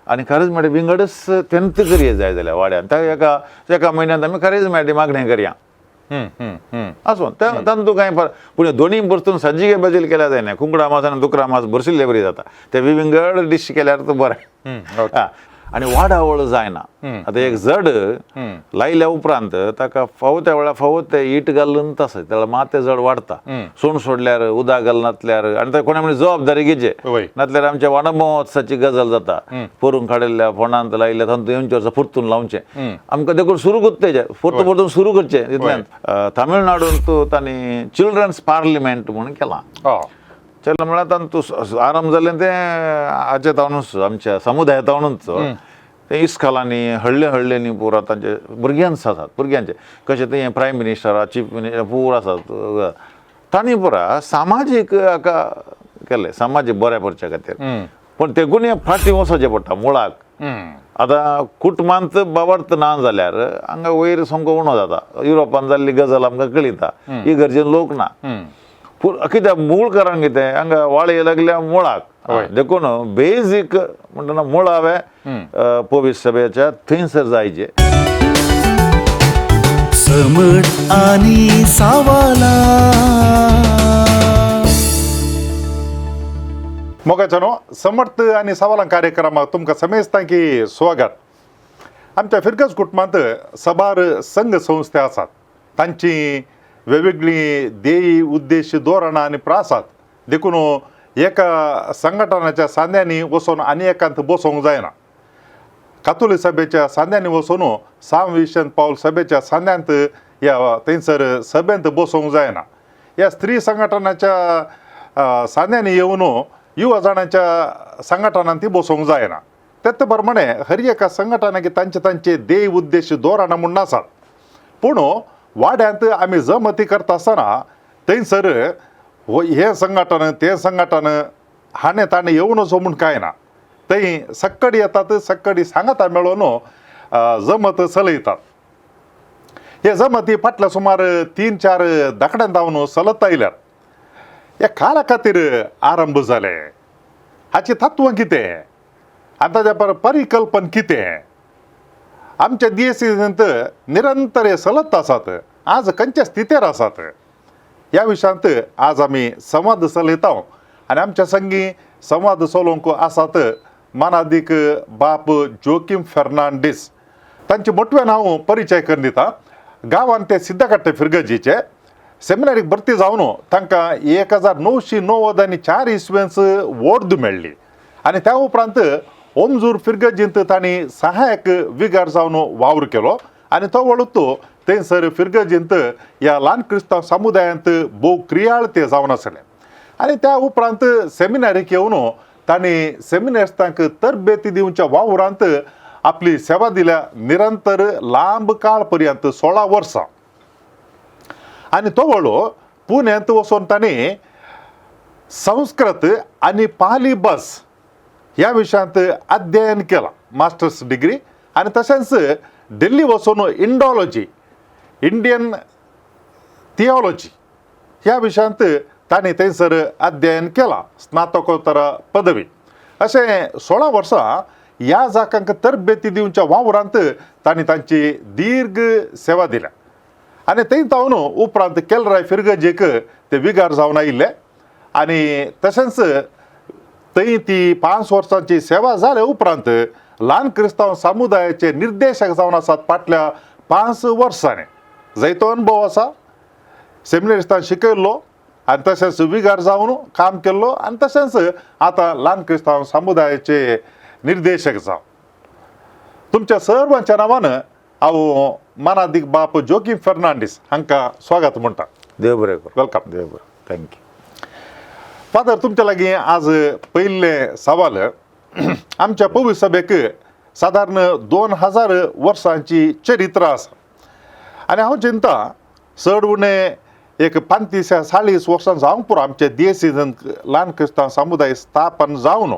आणि खरेंच म्हणजे विंगडच तेंत करिये जाय जाल्यार वाड्यान एका म्हयन्यांत आमी खरेंच मेळटी मागणें करया असो तातूंत कांय पूण दोनी परतून सज्जिगे बदल केल्या जायना कुंकडा मास आनी दुकरा मास भरशिल्ले बरी जाता ते विंगड डिश केल्यार बरें आनी वाडावळ जायना आतां एक जड लायल्या उपरांत ताका फावो त्या वेळार फावो ते इट घालून तसो त्या माते जड वाडटा सोंड सोडल्यार उदक घालनातल्यार आनी ते कोणा म्हणजे जबाबदारी घेवचे नातल्यार आमच्या वांगडा महोत्सवाची गजाल जाता परून काडिल्ल्या फोंडांत लायिल्ल्या तातूंत येवचे वर्सा परतून लावचें आमकां देखून सुरू करचें परतून सुरू करचें तितल्यान तामिळनाडूंत तांणी चिल्ड्रन्स पार्लिमेंट म्हणून केलां चल म्हळ्यार तातूंत आरंभ जाल्लें तें हाचे तावनूच आमच्या समुदायातावनूच ते इस्कॉलांनी हळ्ळेंनी पुरा तांचे भुरग्यांच आसात भुरग्यांचे कशें ते प्रायम मिनिस्टर चीफ मिनिस्टर पूर आसात तांणी पुरा सामाजीक हाका केलें सामाजीक बऱ्या पडच्या खातीर पूण तेगून फाटीं वचचें पडटा मुळाक आतां कुटुंबांत बाबर्थ ना जाल्यार हांगा वयर सामको उणो जाता युरोपान जाल्ली गजाल आमकां कळिता इगर्जेन लोक ना कित्याक मूळ कारण कितें हांगा वाळे लागल्या मुळाक देखून बेजीक म्हणटना मूळ हांवें पवीस सभेच्या थंयसर जायचे समट आनी सावाला मोगाच्यानो समर्थ आनी सवालां कार्यक्रमाक तुमकां समेस्तांकी स्वागत आमच्या फिरगज कुटुंबांत सबार संघ संस्था आसात तांची वेगवेगळी ध्येय उद्देश धोरणां आनी प्रासात देखून एका संघटनाच्या सांद्यांनी वचून आनी एकांत बसोवंक जायना कातोलीक सभेच्या सांद्यांनी वचून सांविशन पावल सभेच्या सांद्यांत ह्या थंयसर सभेंत बसोवंक जायना ह्या स्त्री संघटनाच्या सांद्यांनी येवन युवा जाणांच्या संघटनांत ती बसोवंक जायना तेच प्रमाणे हर एका संघटनाक तांचे ध्येय उद्देश धोरणां म्हूण आसात पूण वाड्यांत आमी जमती करता आसतना थंयसर हे संघटन ते संघटन हाणे ताणें येवन वचो म्हूण कांय ना थंय सक्कडी येतात सक्कडी सांगता मेळोन जमत चलयतात हे जमती फाटल्या सुमार 3-4 दाखड्यां जावन चलत आयल्यात हे काळा खातीर आरंभ जाले हाची तत्वां कितें आनी ताच्या परिकल्पन कितें आमच्या देशांत निरंतर हे चलत आसात आज खंयच्या स्थितीर आसात ह्या विशयांत आज आमी संवाद चलयता आनी आमच्या संगी संवाद चलोवंक आसात मानादीक बाप जोकीम फेर्नांडीस तांचे मोटवेन हांव परिचय करून दिता गांवांत ते सिद्धकाट्टे फिरगजीचे सेमिनारीक भरती जावन तांकां 1994 इसवेंच वोर्द मेळ्ळी आनी त्या उपरांत ओमजूर फिरगजींत तांणी सहायक विगार जावन वावर केलो आनी तो वळूत थंयसर फिरगजींत ह्या ल्हान क्रिस्तांव समुदायांत भोव क्रियाळ ते जावन आसले आनी त्या उपरांत सेमिनारीक येवन तांणी सेमिनारिस्तांक तरबेती दिवच्या वावरांत आपली सेवा दिल्या निरंतर लांब काळ पर्यंत 16 वर्सां आनी तो वळो पुण्यांत वचून तांणी संस्कृत आनी पाली बस ह्या विशयांत अध्ययन केलां मास्टर्स डिग्री आनी तशेंच दिल्ली वचून इंडॉलॉजी इंडियन थियोलॉजी ह्या विशयांत तांणी थंयसर अध्ययन केलां स्नातकोत्तर पदवी अशें 16 वर्सां ह्या जागांक तरबेती दिवच्या वावरांत तांणी तांची दीर्घ सेवा दिल्या आनी थंय जावन उपरांत केलराय फिरगजेक ते विगार जावन आयिल्ले आनी तशेंच थंय ती 5 वर्सांची सेवा जाल्या उपरांत ल्हान क्रिस्तांव समुदायाचे निर्देशक जावन आसात फाटल्या 5 वर्सांनी जैतो अनुभव आसा सेमिनारिस्तान शिकयल्लो आनी तशेंच विगार जावन काम केल्लो आनी तशेंच आतां ल्हान क्रिस्तांव समुदायाचे निर्देशक जावन तुमच्या सर्वांच्या नांवान हांव मानादीक बाप जोकीम फेर्नांडीस हांकां स्वागत म्हणटा देव बरें कर वेलकम देव बरें थँक्यू फादर तुमच्या लागीं आज पयले सवाल आमच्या पवीस सभेक सादारण 2000 वर्सांची चरित्र आसा आनी हांव चिंता चड उणें एक 35-40 वर्सां जावंक पुरो आमच्या देशींत ल्हान क्रिस्तांव समुदाय स्थापन जावन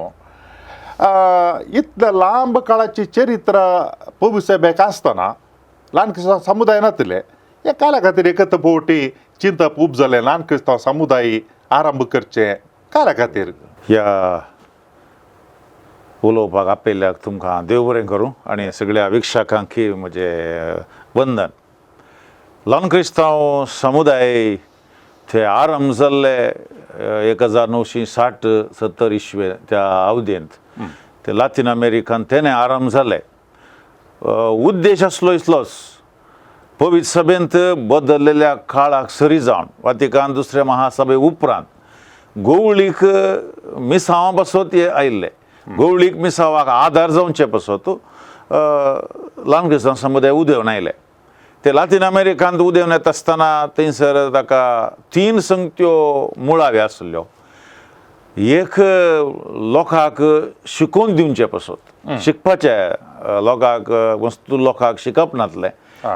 इतल्या लांब काळाची चरित्र पवीस सभेक आसतना ल्हान क्रिस्तांव समुदाय नातले हे काळा खातीर एकत फावटी चिंतप उपजलें ल्हान क्रिस्तांव समुदाय आरंभ करचें काळा खातीर ह्या उलोवपाक आपयल्याक तुमकां देव बरें करूं आनी सगळ्या विक्षकांकी म्हणजे वंदन. ल्हान क्रिस्तांव समुदाय ते आरंभ जाल्ले 1960-70 इस्वे त्या अवधेंत ते लातीन अमेरिकान तेणे आरंभ जाले. उद्देश आसलो इतलोच, पवित्र सभेंत बदललेल्या काळाक सरी जावन वातिकान दुसऱ्या महासभे उपरांत गोवळीक मिसांवा पासत आयिल्ले, गोवळीक मिसावाक आदार जावचे पासत ल्हान क्रिस्तांव समुदाय उदेंवन आयले. ते लातीन अमेरिकांत उदेंवन येता आसतना थंयसर ताका 3 संगत्यो मुळाव्यो आसल्यो. एक लोकांक शिकोवन दिवचे पासत, शिकपाचे लोकांक वस्तू लोकांक शिकप नासलें,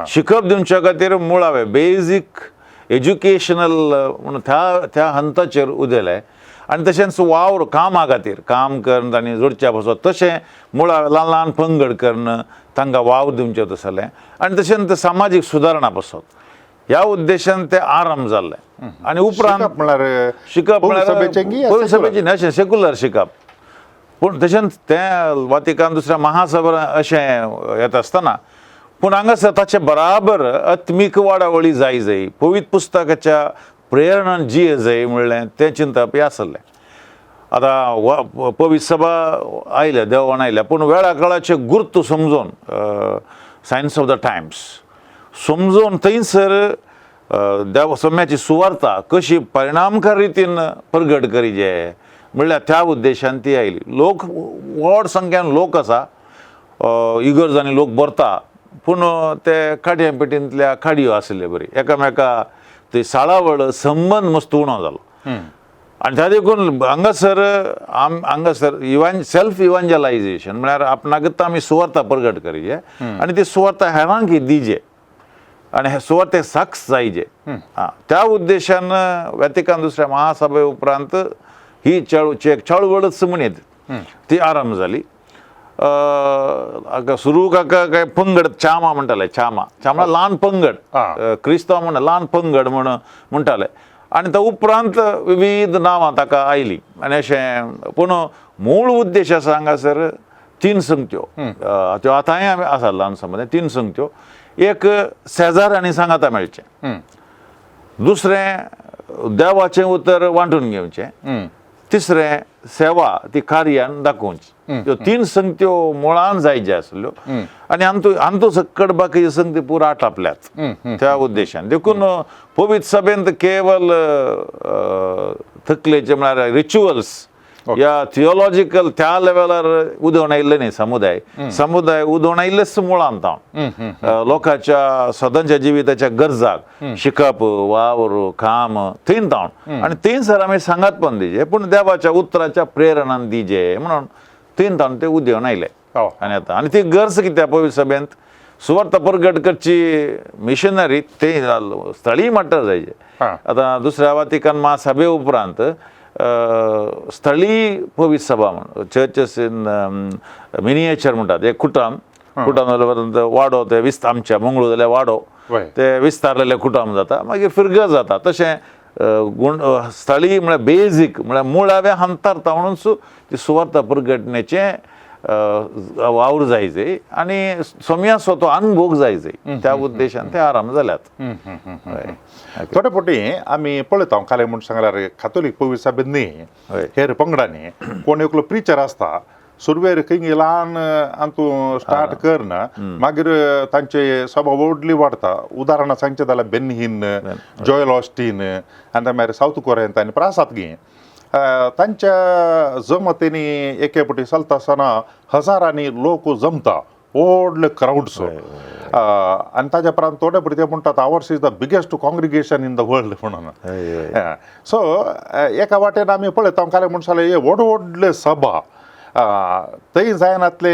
शिकप दिवचे खातीर मुळावे बेजीक एज्युकेशनल म्हणून त्या हंताचेर उदेले. आनी तशेंच वावर कामा खातीर काम करून तांणी जोडच्या पासत तशें मुळावें ल्हान ल्हान पंगड करून तांकां वावर दिवचें तसलें. आनी तशेंच सामाजीक सुदारणा पासत ह्या उद्देशान ते आरंभ जाल्ले. आनी उपरांत शिकप पवित्र सभेची न्हय, अशें सेक्युलर शिकप. पूण तशेंच तें वातिकान दुसऱ्या महासभेन अशें येता आसतना पूण हांगासर ताचे बराबर आत्मीक वाडावळी जाय, पवित्र पुस्तकाच्या प्रेरणान जिये जाय म्हणलें तें चिंतप हें आसलें. आतां पवित्र सभा आयल्या, देवान आयल्या, पूण वेळा काळाचे गुर्त समजोवन सायन्स ऑफ द टायम्स समजोवन थंयसर देव सोम्याची सुवार्ता कशी परिणामकार रितीन प्रगट करीचे म्हणल्यार त्या उद्देशान ती आयली. लोक व्हड संख्यान लोक आसा, इगर्जांनी लोक भरता, पूण ते काडया पेटींतल्या काडयो आसले बरी, एकामेका ते साळावळ संबंद मस्त उणो जालो. आनी त्या देखून हांगासर सेल्फ इव्हांजलायझेशन म्हळ्यार आपणाक आमी सुवार्ता प्रगट करीचे आनी ती सुवार्ता हेरांक दिजे आनी हे सुवार्ते सक्स जायचे. त्या उद्देशान व्हॅटिकन दुसऱ्या महासभे उपरांत ही चळवळच म्हणीत ती आरंभ जाली. सुरूक काय पंगड चामा म्हणटाले, चामा ल्हान पंगड, क्रिस्तांव म्हणटा ल्हान पंगड म्हणटाले. आनी त्या उपरांत विविध नांवां ताका आयलीं आनी अशें. पूण मूळ उद्देश आसा हांगासर 3 संगत्यो, त्यो आतांय आसा ल्हान समुदाय 3 संगत्यो. एक शेजार आनी सांगाता मेळचें, दुसरें देवाचें उतर वांटून घेवचें, तिसरें सेवा ती कार्यान दाखोवची. ह्यो 3 संगत्यो मुळान जायज्यो आसल्यो आनी हांतू सकट बाकी संगती पुरो आटापल्यात त्या उद्देशान. देखून पवित्र सभेंत केवल तकलेचे म्हळ्यार रिच्युअल्स या थियोलॉजिकल त्या लेवलार उदोवन आयिल्ले न्ही समुदाय उदोवन आयिल्लेच मुळान तावन लोकांच्या सदांच्या जिविताच्या गरजाक शिकप, वावर, काम थंय तावन आनी थंयसर आमी सांगातपण दिजे, पूण देवाच्या उतराच्या प्रेरणान दिजे म्हणून थंय तावन ते उदेवन आयले. आनी आतां आनी ती गरज कित्याक पवित्र सभेंत सुवार्ता प्रगट करची मिशनरी ते स्थळीय मट्टार जायचे. आतां दुसऱ्या वातिकन महासभे उपरांत स्थळी पवित्र सभा म्हणून चर्चेस इन मिनिएचर म्हणटात, एक कुटुंब जाल्या वाडो ते आमच्या मंगळू जाल्यार वाडो ते विस्तारलेले कुटुंब जाता, मागीर फिरग जाता. तशें स्थळी म्हळ्यार बेजीक म्हळ्यार मुळाव्या हंतार तावनूच ती सुवार्ता प्रगटण्याचें वावर जायचे आनी सोम्या स्वतो अनुभोग जायचे. त्या उद्देशान ते आराम जाल्यात. थोडे फावटी आमी पळयता काले म्हूण सांगल्यार कातोलीक पवित्र सभेंत न्ही हेर पंगडांनी कोण एकलो प्रिचर आसता, सुरवेर खंय ल्हान हातूं स्टार्ट करना, मागीर तांचे सभा व्हडली वाडता. उदाहरणां सांगचें जाल्यार बेनहीन, जॉयल ऑस्टीन आनी मागीर सावथ कोरियन तांणी प्रासाद घे तांच्या जमतेनी एके फावटी चलता आसतना हजारांनी लोक जमता, व्हडले क्राउड्स. आनी ताच्या उपरांत थोडे फावटी ते म्हणटात ours is the biggest congregation in the world म्हणून. सो एका वाटेन आमी पळयता काले म्हूण सांगलें हे व्हडले सभा थंय जायनातले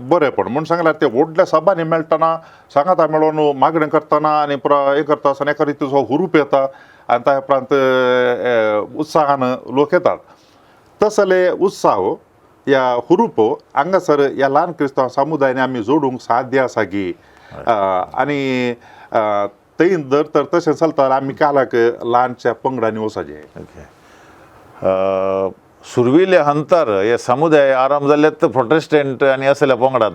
बरेपण म्हूण सांगल्यार ते व्हडल्या सभांनी मेळटना सांगाता मेळोन मागणें करतना आनी पुरो हें करता आसतना एका रितीचो हुरूप येता आनी त्या उपरांत उत्साहान लोक येतात. तसले उत्साह या हुरूप हांगासर ह्या ल्हान क्रिस्तांव समुदायानी आमी जोडूंक साध्य आसा की. आनी थंय जर तर तशें चलता आमी कालाक ल्हानशा पंगडांनी वचचें. सुरविले हंतर हे समुदाय आराम जाल्यात प्रोटेस्टंट आनी असल्या पंगडात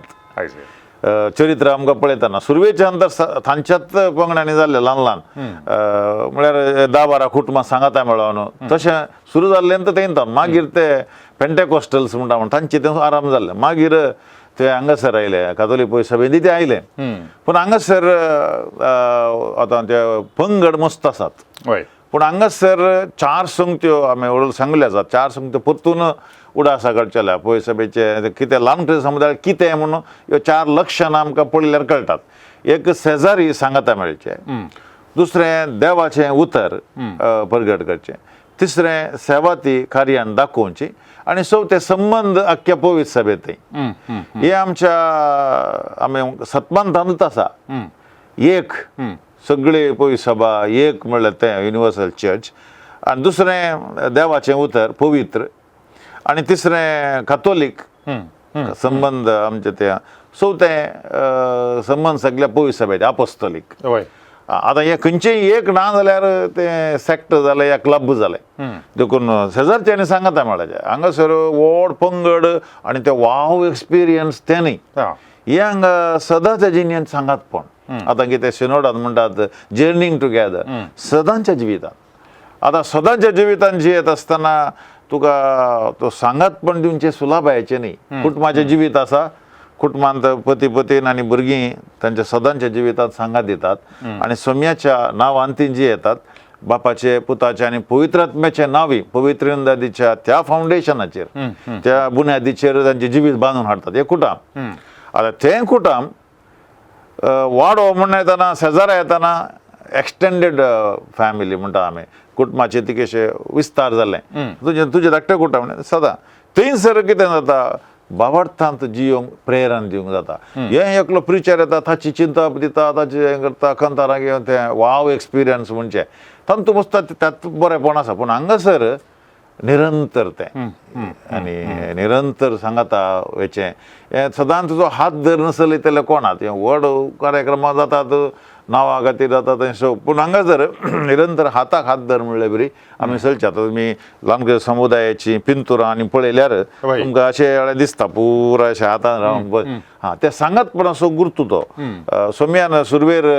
चरित्र आमकां पळयतना सुरवेचे अंतर तांच्याच पंगडांनी जाल्ले ल्हान ल्हान म्हळ्यार 10-12 कुटुंबां सांगाता मेळोन तशें सुरू जाल्लें तें मागीर ते पेंटेकॉस्टल्स म्हणटा तांचे ते आराम जाल्ले मागीर ते हांगासर आयले कातोलीक पळय सभेंदी ते आयले पूण हांगासर आतां ते पंगड मस्त आसात पूण हांगासर 4 संगत्यो आमी वडोल सांगले आसात 4 संगत्यो परतून उडासा कडचेल्या पळय सभेचे कितें ल्हान समुदाय कितें म्हणून ह्यो 4 लक्षणां आमकां पळयल्यार कळटात एक शेजारी सांगाता मेळचे दुसरें देवाचें उतर प्रगट करचें तिसरें सेवाती कार्यान दाखोवची आनी चवथें संबंद आख्ख्या पवित्र सभेंतय हे आमच्या आमी सत्मान तांदूत आसा एक सगळे पवित्र सभा एक म्हणल्यार तें युनिवर्सल चर्च आनी दुसरें देवाचें उतर पवित्र आनी तिसरें कातोलीक संबंद आमचे ते चवथें संबंद सगळ्या पवित्र सभेचे अपोस्तोलीक आतां हे खंयचेय एक ना जाल्यार तें सेक्ट जालें या क्लब जालें देखून शेजारचे आनी सांगाता मेळाचे हांगासर व्हड पंगड आनी ते वाव एक्सपिरियन्स ते न्ही हे हांगा सदांच्या जिणेंत सांगातपण आतां कितें सिनोडांत म्हणटात जर्नींग टुगेदर सदांच्या जिवितांत आतां सदांच्या जिवितांत जियेत आसतना तुका तो सांगातपण दिवचें सुलभायचें न्ही कुटुंबाचें जिवीत आसा कुटुंबांत पती पत्नी आनी भुरगीं तांच्या सदांच्या जिवितांत सांगात दितात आनी सोम्याच्या नांवान तीं जियेतात बापाचे पुताचे आनी पवित्रात्म्याचे नांवी पवित्र नदीच्या त्या फावंडेशनाचेर त्या बुन्यादीचेर तांचें जिवीत बांदून हाडटात हें कुटाम आतां तें कुटाम वाडो म्हण येतना शेजारा येतना एक्सटेंडेड फॅमिली म्हणटा आमी कुटुंबाचे तिकेशे विस्तार जाल्ले तुजें धाकटें कुटुंब सदां थंयसर कितें जाता बाबर्थांत जियोंक प्रेरण दिवंक जाता हे एकलो प्रिचर येता ताची चिंता दिता ताचें हें करता कंतारां घेवन तें वाव एक्सपिरियन्स म्हणचें तांतू बसता त्यात बरेंपण आसा पूण हांगासर निरंतर तें आनी निरंतर सांगाता हेचें हें सदांच तुजो हात धर नसलयतले कोणात हें व्हड कार्यक्रमां जातात नांवां खातीर जाता थंय पूण हांगासर निरंतर हाताक हात धर म्हणले बरी आमी चलतात तुमी ल्हान समुदायाची पिंतुरां आनी पळयल्यार तुमकां अशें दिसता पुराय अशें हातान रावन तें सांगातपणाचो गुर्तू तो सोम्यान सुरवेर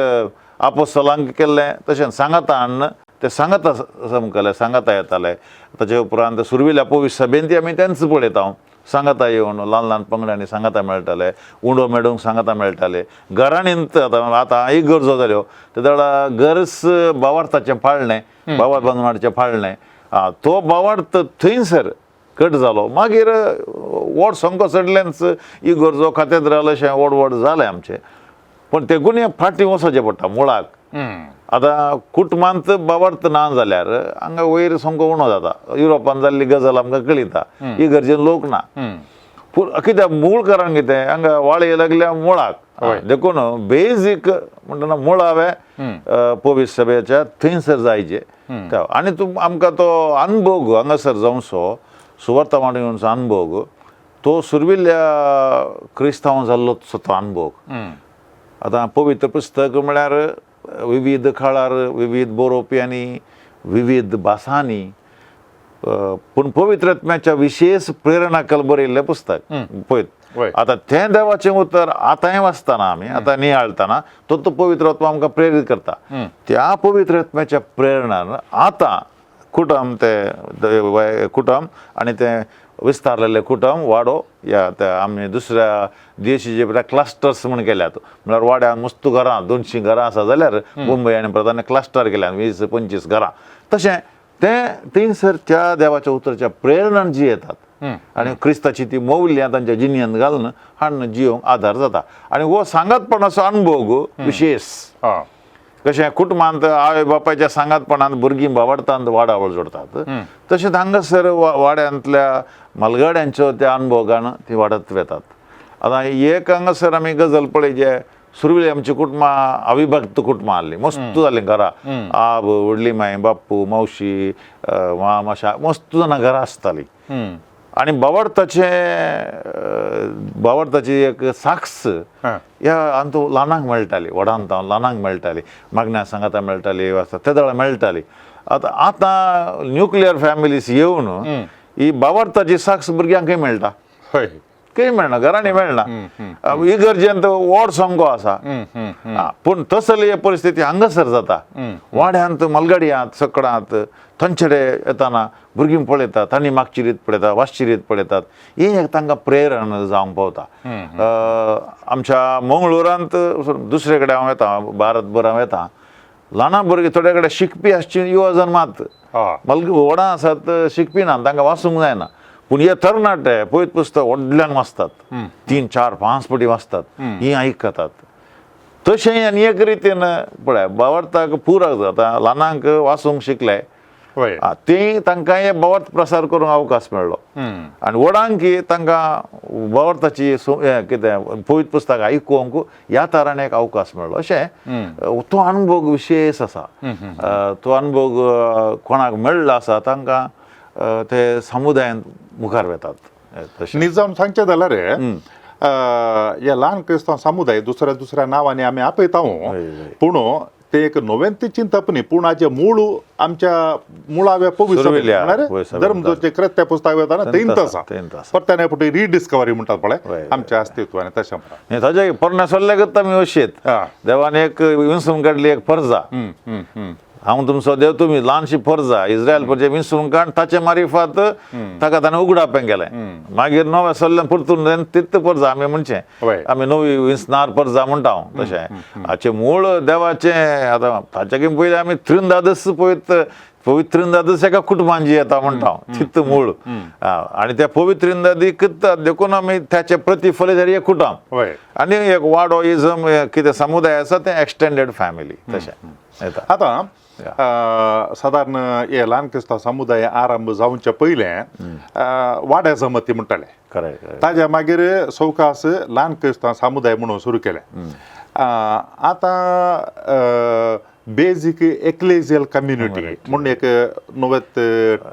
आपोस्तलांक केल्लें तशें सांगाता हाडन ते सांगाता समकले सांगाता येताले ताचे उपरांत सुरविल्या पवित्र सभेंत आमी तेंच पळयता सांगाता येवन ल्हान ल्हान पंगडांनी सांगाता मेळटाले उंडो मेळोवंक सांगाता मेळटाले घराणींत आतां एक गरजो जाल्यो तेदोळा गरज बावार्थाचें फाळणें बावार्थ बांदून हाडचें फाळणें तो बावार्थ थंयसर कट जालो मागीर व्हड संको चडलेंच ही गरजो कातेद्राल अशें व्हड व्हड जालें आमचें पूण तेगून फाटीं वचचें पडटा मुळाक आतां कुटुंबांत बावार्थ ना जाल्यार हांगा वयर संको उणो जाता युरोपांत जाल्ली गजाल आमकां कळिता ही गरजेन लोक ना पूण कित्याक मूळ कारण कितें हांगा वाळये लागल्या मुळाक देखून बेजीक म्हणटना मूळ हांवें पवित्र सभेच्या थंयसर जायचे आनी आमकां तो अनुभव हांगासर जावचो सुवार्ता मांडूंचो अनुभव तो सुरविल्ल्या क्रिस्तांव जाल्लोचो तो अनुभव आतां पवित्र पुस्तक म्हळ्यार विविध काळार विविध बरोवपी आनी विविध भासांनी पूण पवित्रात्म्याच्या विशेष प्रेरणाकल बरयल्लें पुस्तक पळय आतां तें देवाचें उतर आतांय वाचतना आमी आतां नियाळतना तो पवित्र आत्मा आमकां प्रेरीत करता त्या पवित्र आत्म्याच्या प्रेरणान आतां कुटुंब ते कुटुंब आनी तें विस्तारलेले कुटुंब वाडो या आमी दुसऱ्या देशीचे क्लस्टर्स म्हण केल्यात म्हळ्यार वाड्यान मस्त घरां 200 घरां आसा जाल्यार मुंबय आनी प्रधान क्लस्टर केल्यात 20-25 घरां तशें तें थंयसर त्या देवाच्या उतराच्या प्रेरणान जियेतात आनी क्रिस्ताची ती मौल्यां तांच्या जिणेंत घालून हाडून जियोंक आदार जाता आनी हो सांगातपणाचो अनुभव विशेष कशें कुटुंबांत आवय बापायच्या सांगातपणांत भुरगीं बावार्थांत वाडावळ जोडतात तशेंच हांगासर वाड्यांतल्या मालगाड्यांच्यो त्या अनुभवान ती वाडत वेतात आतां एक हांगासर आमी गजाल पळय जे सुरविली आमची कुटुंबां अविभक्त कुटुंबां आसलीं मस्त जालीं घरां आब व्हडली माय बाप्पू मावशी माशा मस्त जाणां घरां आसतालीं आनी बावार्थाची एक साक्ष ह्या अंतू ल्हानांक मेळटाली व्हडांत ल्हानांक मेळटाली मागण्या सांगाता मेळटाली ते वेळा मेळटाली आतां न्युक्लियर फॅमिलीज येवन ही बावर्ताची साक्ष भुरग्यांकय मेळटा हय काही मेळना घरांनी मेळना इगर्जेंत व्हड संघो आसा पूण तसली परिस्थिती हांगासर जाता वाड्यांत मलगड्यांत सकडांत थंयचेडे येताना भुरगीं पळयतात तांणी मागची रीत पळयतात वाजची रीत पळयतात हे एक तांकां प्रेरण जावंक पावता आमच्या मंगळुरांत दुसरे कडेन हांव येता भारतभर हांव येता ल्हान भुरगीं थोडे कडेन शिकपी आसची युवजन मात व्हडां आसात शिकपी ना तांकां वाचूंक जायना पूण हे तरणाटे पळयत पुस्तक व्हडल्यान वाचतात 3, 4, 5 पटी वाचतात ही आयकतात तशें आनी एक रितीन पळय बावर्ताक पुरक जाता ल्हानांक वाचूंक शिकले ते तांकां हे बावर्त प्रसार करूंक अवकाश मेळ्ळो आनी व्हडांकी तांकां बावर्ताची कितें पळयत पुस्तक आयकूंक ह्या तरान एक अवकाश मेळ्ळो अशें तो अनुभव विशेश आसा तो अनुभव कोणाक मेळ्ळो आसा तांकां ते समुदायान मुखार वेतात निजाम सांगचे जाल्यार हे ल्हान क्रिस्तांव समुदाय दुसऱ्या नांवांनी आमी आपयता पूण ते एक नव्यान चिंतप न्ही पूण हाचे मूळ आमच्या मुळाव्या पवित्र धर्मदूतचे कृत्य पुस्तक वेताना तेंत आसा परत्यान फावटी रिडिस्कवरी म्हणटात पळय आमच्या अस्तित्वान तशें ताजे पोरण्या सल्ले करता आमी अशेंत देवान एक विंसून काडली एक फर्जा हांव तुमचो देव तुमी ल्हानशी फर्जा इस्रायल परजे विंसून काड ताचे मारिफात ताका ताणें उगडावपें केलें मागीर नव्या सल्ल्यान परतून तित्त फर्जा आमी म्हणचें आमी नवी विंसनार फर्जा म्हणटा हांव तशें हाचें मूळ देवाचें आतां ताच्याकीन पयलीं आमी त्रिंदादस पळयत पवित्र इंदादीस एका कुटुंबान जी येता म्हणटा चित्त मूळ आणि त्या पवित्र इंदादीक देखून आमी त्याचे प्रतिफल जरी एक कुटुंब आणि एक वाडो इजम कितें समुदाय आसा ते एक्सटेंडेड फॅमिली तशें येता आतां सादारण हे ल्हान क्रिस्तांव समुदाय आरंभ जावचे पयलें वाड्या जमती म्हणटाले खरें ताज्या मागीर सवकास ल्हान क्रिस्तांव समुदाय म्हणून सुरू केलें आतां बेजीक एक्लेजियल कम्युनिटी म्हणून एक नवेत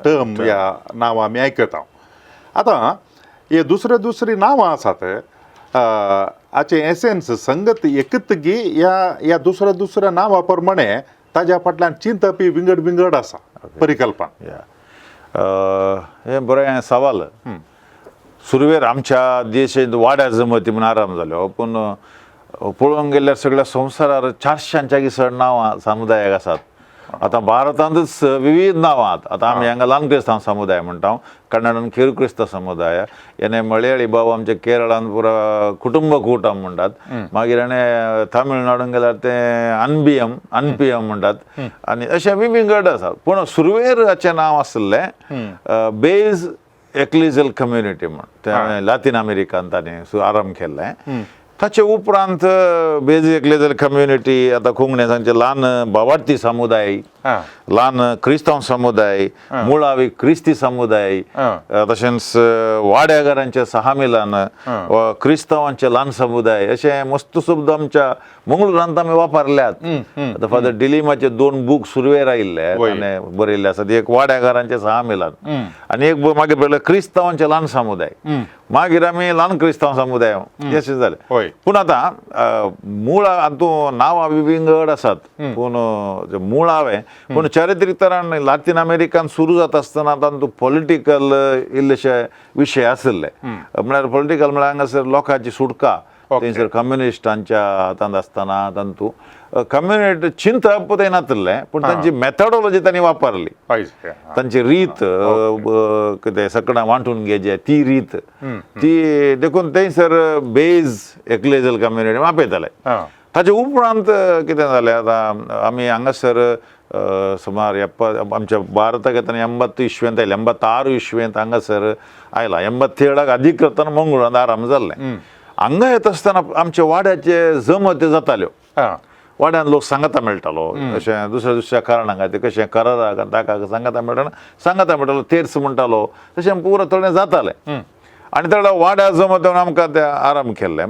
टर्म ह्या नांवां आमी आयकता आतां हे दुसरी नांवां आसात हाचे एसेन्स संगत एकतगी ह्या दुसऱ्या नांवां प्रमाणे ताज्या फाटल्यान चिंतपी विंगड आसा परिकल्पना हे बरें सवाल सुरवेर आमच्या देशांत वाड्या जमती म्हणून आरंभ जाल्यो पूण पळोवंक गेल्यार सगळ्या संवसारार 400च्याकय चड नांवां समुदायाक आसात आतां भारतांतच विविध नांवां आतां आमी हांगा ल्हान क्रिस्तांव समुदाय म्हणटा कन्नडान खेर क्रिस्तांव समुदाय याने मलयाळी भाव आमचे केरळान पुरा कुटुंबकूटम म्हणटात मागीर हाणे तामिळनाडून गेल्यार ते अनपीएम म्हणटात आनी अशें विंगड आसात पूण सुरवेर हाचें नांव आसलें बेज एक्लिजियल कम्युनिटी म्हण ते लातीन अमेरिकांत ताणें आरंभ केल्लें ताचे उपरांत बेज एक्लेजियल कम्युनिटी आतां कोंकणीचे ल्हान बावार्थी समुदाय ल्हान क्रिस्तांव समुदाय मुळावी क्रिस्ती समुदाय तशेंच वाड्याघरांचे सहमिलन क्रिस्तांवांचे ल्हान समुदाय अशे मस्त शब्द आमच्या मंगळुरांत आमी वापरल्यात आतां फादर डिलिमाचे 2 बूक सुरवेर आयिल्ले ताणें बरयल्ले आसात एक वाड्याघरांचे सहमिलन आनी एक मागीर बरयलें क्रिस्तांवांचे ल्हान समुदाय मागीर आमी ल्हान क्रिस्तांव समुदाय अशें जालें पूण आतां मूळ हातूंत नांवां विंगड आसात पूण मूळ हांवें पूण चारित्रीक तरान लातीन अमेरिकान सुरू जाता आसतना तातूंत पॉलिटिकल इल्लेशे विशय आसले म्हळ्यार पॉलिटिकल म्हळ्यार हांगासर लोकांची सुटका थंयसर कम्युनिस्टांच्या हातांत आसतना तातूंत कम्युनिटी चिंतप ते नासलें पूण तांची मेथडॉलॉजी तांणी वापरली तांची रीत कितें सकडां वांटून घेवचे ती रीत ती देखून थंयसर बेज एक्लेजियल कम्युनिटी आपयताले ताचे उपरांत कितें जालें आतां आमी हांगासर सुमार आमच्या भारताक येताना 80 इस्वेंत आयले 86 इस्वेंत हांगासर आयला 87 अधिकृतान मंगळुरांत आरंभ जाल्लें हांगा येता आसतना आमचे वाड्याचे जमती जाताल्यो वाड्यान लोक सांगता मेळटालो अशें दुसऱ्या कारणां खातीर कशें कराराक ताका सांगता मेळटालो सांगता मेळटालो तेर्स म्हणटालो तशें पुरो थोडें जातालें आनी थोडे वाड्या जमतीन आमकां तें आरंभ केल्लें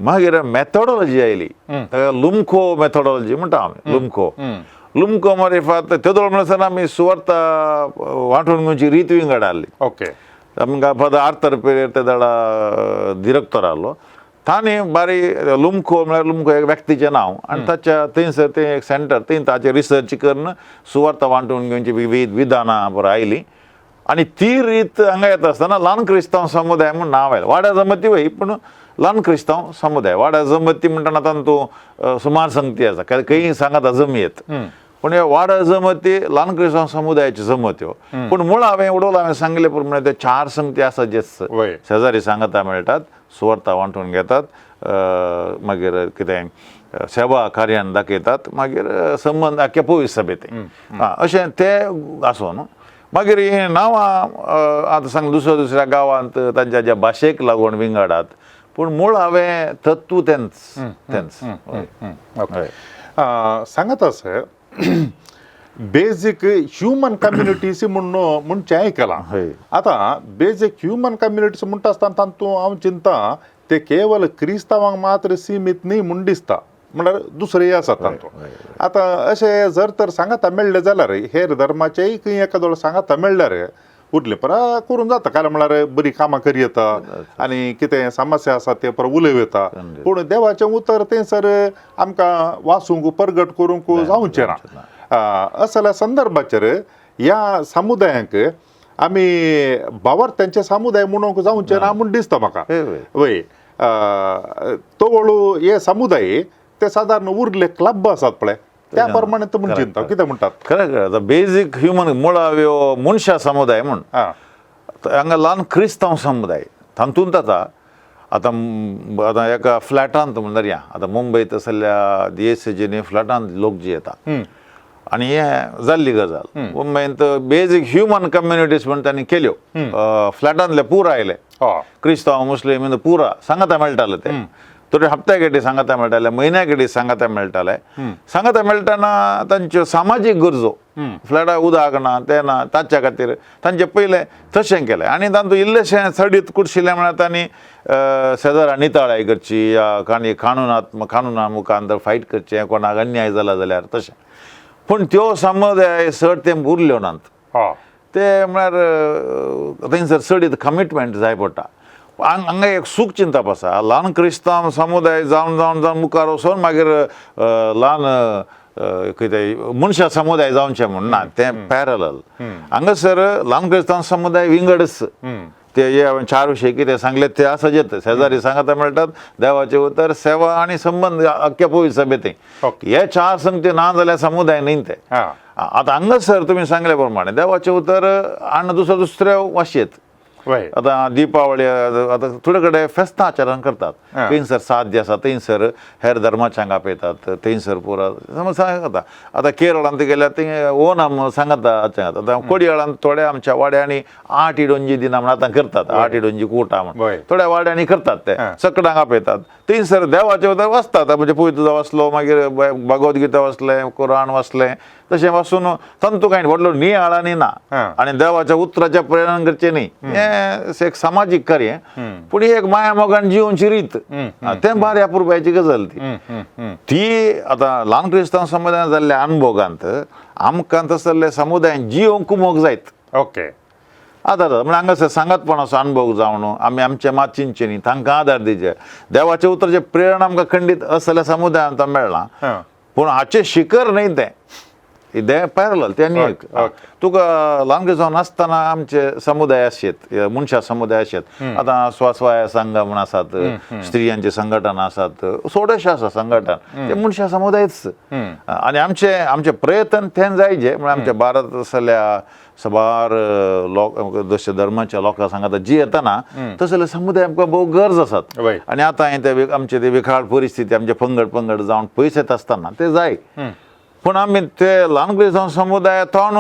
मागीर मेथोडॉलॉजी आयली ताका लुमखो मेथोडॉलॉजी म्हणटा आमी लुमखो मारिफात तेदोळ म्हणसर आमी सुवार्ता वांटून घेवची रीत विंगड हाडली आमकां फादर आर्थर पेरेर ते दाडा डिरेक्टर आसलो तांणी बारी लुमखो म्हळ्यार लुमखो एक व्यक्तीचें नांव आनी ताच्या थंयसर तें एक सेंटर थंय ताचेर रिसर्च करून सुवार्ता वांटून घेवची विविध विधानां बरो आयलीं आणि ती रीत हांगा येता आसतना ल्हान क्रिस्तांव समुदाय म्हूण नांव आयलें. वाड्या जमती वय पूण ल्हान क्रिस्तांव समुदाय. वाड्या जमती म्हणटना तातूंत सुमार संगती आसा, खंय सांगात जमयेत, पूण हे वाड्या जमती ल्हान क्रिस्तांव समुदायाच्यो जमत्यो. पूण मूळ हांवें सांगले प्रमाणे ते 4 संगती आसा जे वय. शेजारी सांगता मेळटात, सुवार्ता वांटून घेतात, मागीर कितें सेवा कार्यान दाखयतात, मागीर संबंद आख्या पवित्र सभेत अशें ते आसून मागीर ही नांवां आतां सांग दुसऱ्या गांवांत तांच्या ज्या भाशेक लागून विंगडात, पूण मूळ हांवें तत्व तेंच. सांगत आसा बेजीक ह्युमन कम्युनिटीज म्हणचे आयकलां. आतां बेजीक ह्युमन कम्युनिटीज म्हणटा आसतना तातूंत हांव चिंता ते केवल क्रिस्तांवांक मात्र सीमित न्ही म्हूण दिसता, म्हणल्यार दुसरेय आसात तातूंत. आतां अशें जर तर सांगता मेळ्ळें जाल्यार हेर धर्माचेय खंय एकादो सांगता मेळ्ळ्यार उरले परा करूं जाता, कारण म्हळ्यार बरी कामां करी येता आनी कितें समस्या आसा ते परा उलय येता. पूण देवाचें उतर थंयसर आमकां वाचूंक परगट करूंक जावचें ना. असल्या संदर्भाचेर ह्या समुदायांक आमी भावार्थ्यांचे समुदाय म्हणूंक जावचें ना म्हूण दिसता म्हाका. वय तो वळू हे समुदाय ते सादारण उरले क्लब आसात पळय त्या प्रमाणे तुमी चिंता कितें म्हणटात? खरें बेजीक ह्युमन मूळ ह्यो मनशा समुदाय म्हूण हांगा ल्हान क्रिस्तांव समुदाय तातूंत आतां एका फ्लॅटांत म्हणल्यार या आतां मुंबयत आसल्या DSCGनी फ्लॅटांत लोक जे येता आनी हे जाल्ली गजाल. मुंबयंत बेजीक ह्युमन कम्युनिटीज म्हण तांणी केल्यो. फ्लॅटांतले पूर आयले, क्रिस्तांव मुस्लीम पुरा सांगता मेळटाले ते. थोडे हप्त्याकेटी सांगता मेळटाले, म्हयन्याकेटी सांगता मेळटाले. सांगता मेळटना तांच्यो सामाजीक गरजो, फ्लॅटाक उदक ना ते ना, ताच्या खातीर तांचे पयलें तशें केलें. आनी तातूंत इल्लेशें सडीत कुडशिल्लें म्हळ्यार तांणी शेजाऱ्या निताळाय करची, या कानुना मुखार फायट करचें, कोणाक अन्याय जाला जाल्यार तशें. पूण त्यो समुदाय चड तेंप उरल्यो नात. ते म्हळ्यार थंयसर चडीत कमिटमेंट जाय पडटा. हांगा एक सूख चिंतप आसा, ल्हान क्रिस्तांव समुदाय जावन मुखार वचोन मागीर ल्हान कितें मनशा समुदाय जावचें म्हूण ना, तें पॅरलल. हांगासर ल्हान क्रिस्तांव समुदाय विंगडच ते जे हांवें 4 विशय कितें सांगले ते आसात. शेजारी सांगता मेळटात, देवाचें उतर, सेवा आनी संबंद अख्ख्या पवित्र सभेत. हे 4 संगती ना जाल्यार समुदाय न्ही ते. आतां हांगासर तुमी सांगले प्रमाणे देवाचें उतर आनी दुसऱ्यो वाशेत. आतां दिपावळी आतां थोडे कडेन फेस्तां आचरण करतात, थंयसर 7 दीस आसा, थंयसर हेर धर्माचे हांगा आपयतात, थंयसर पुरा सांगता. आतां केरळांत गेल्यार थंय ओनम सांगता आतां कोडयाळांत थोड्या आमच्या वाड्यांनी 8 इडोंजी दिना म्हण आतां करतात, 8 इडोंजी कोटा म्हण थोड्या वाड्यांनी करतात. ते सकडांक आपयतात, थंयसर देवाचें उतर वाचतात. म्हणजे पवित्र वाचलो, मागीर भगवद्गीता वाचलें, कुराण वाचलें, तशें वाचून तातूंत कांय व्हडलो नियाळांनी ना आनी देवाच्या उतराचें प्रेरण करचें न्ही. हें एक सामाजीक कार्य, पूण ही एक माया मोगान जिवोवची रीत, तें बऱ्या पुरबायची गजाल ती. आतां ल्हान क्रिस्तांव समुदायान जाल्ल्या अनुभोगांत आमकां तसले समुदायान जिवोवंक मोग जायत. आदार म्हणजे हांगासर सांगतपणाचो अनुभव जावन आमी आमचे मात चिंतचे न्ही, तांकां आदार दिवचे. देवाचें उतर जें प्रेरण आमकां खंडीत असल्या समुदायांत मेळना, पूण हाचें शिखर न्ही तें पॅरलल तें न्ही. तुका ल्हान क्रिस्तांव नासतना आमचे समुदाय आसत, मनशा समुदाय आसत. आतां स्वसहाय संघ म्हूण आसात, स्त्रियांचे संघटन आसात, थोडेशे आसा संघटन, ते मनशा समुदायच. आनी आमचे प्रयत्न तें जायचे. म्हणजे आमच्या भारत आसल्या सबार जशे धर्माच्या लोकां सांगता जी येतना तसले समुदाय आमकां भोव गरज आसात. आनी आतां हें आमचे ते विकराळ परिस्थिती आमचे पंगड जावन पयस येता आसतना ते जाय. पूण आमी ते ल्हान क्रिस्तांव समुदाय तोंड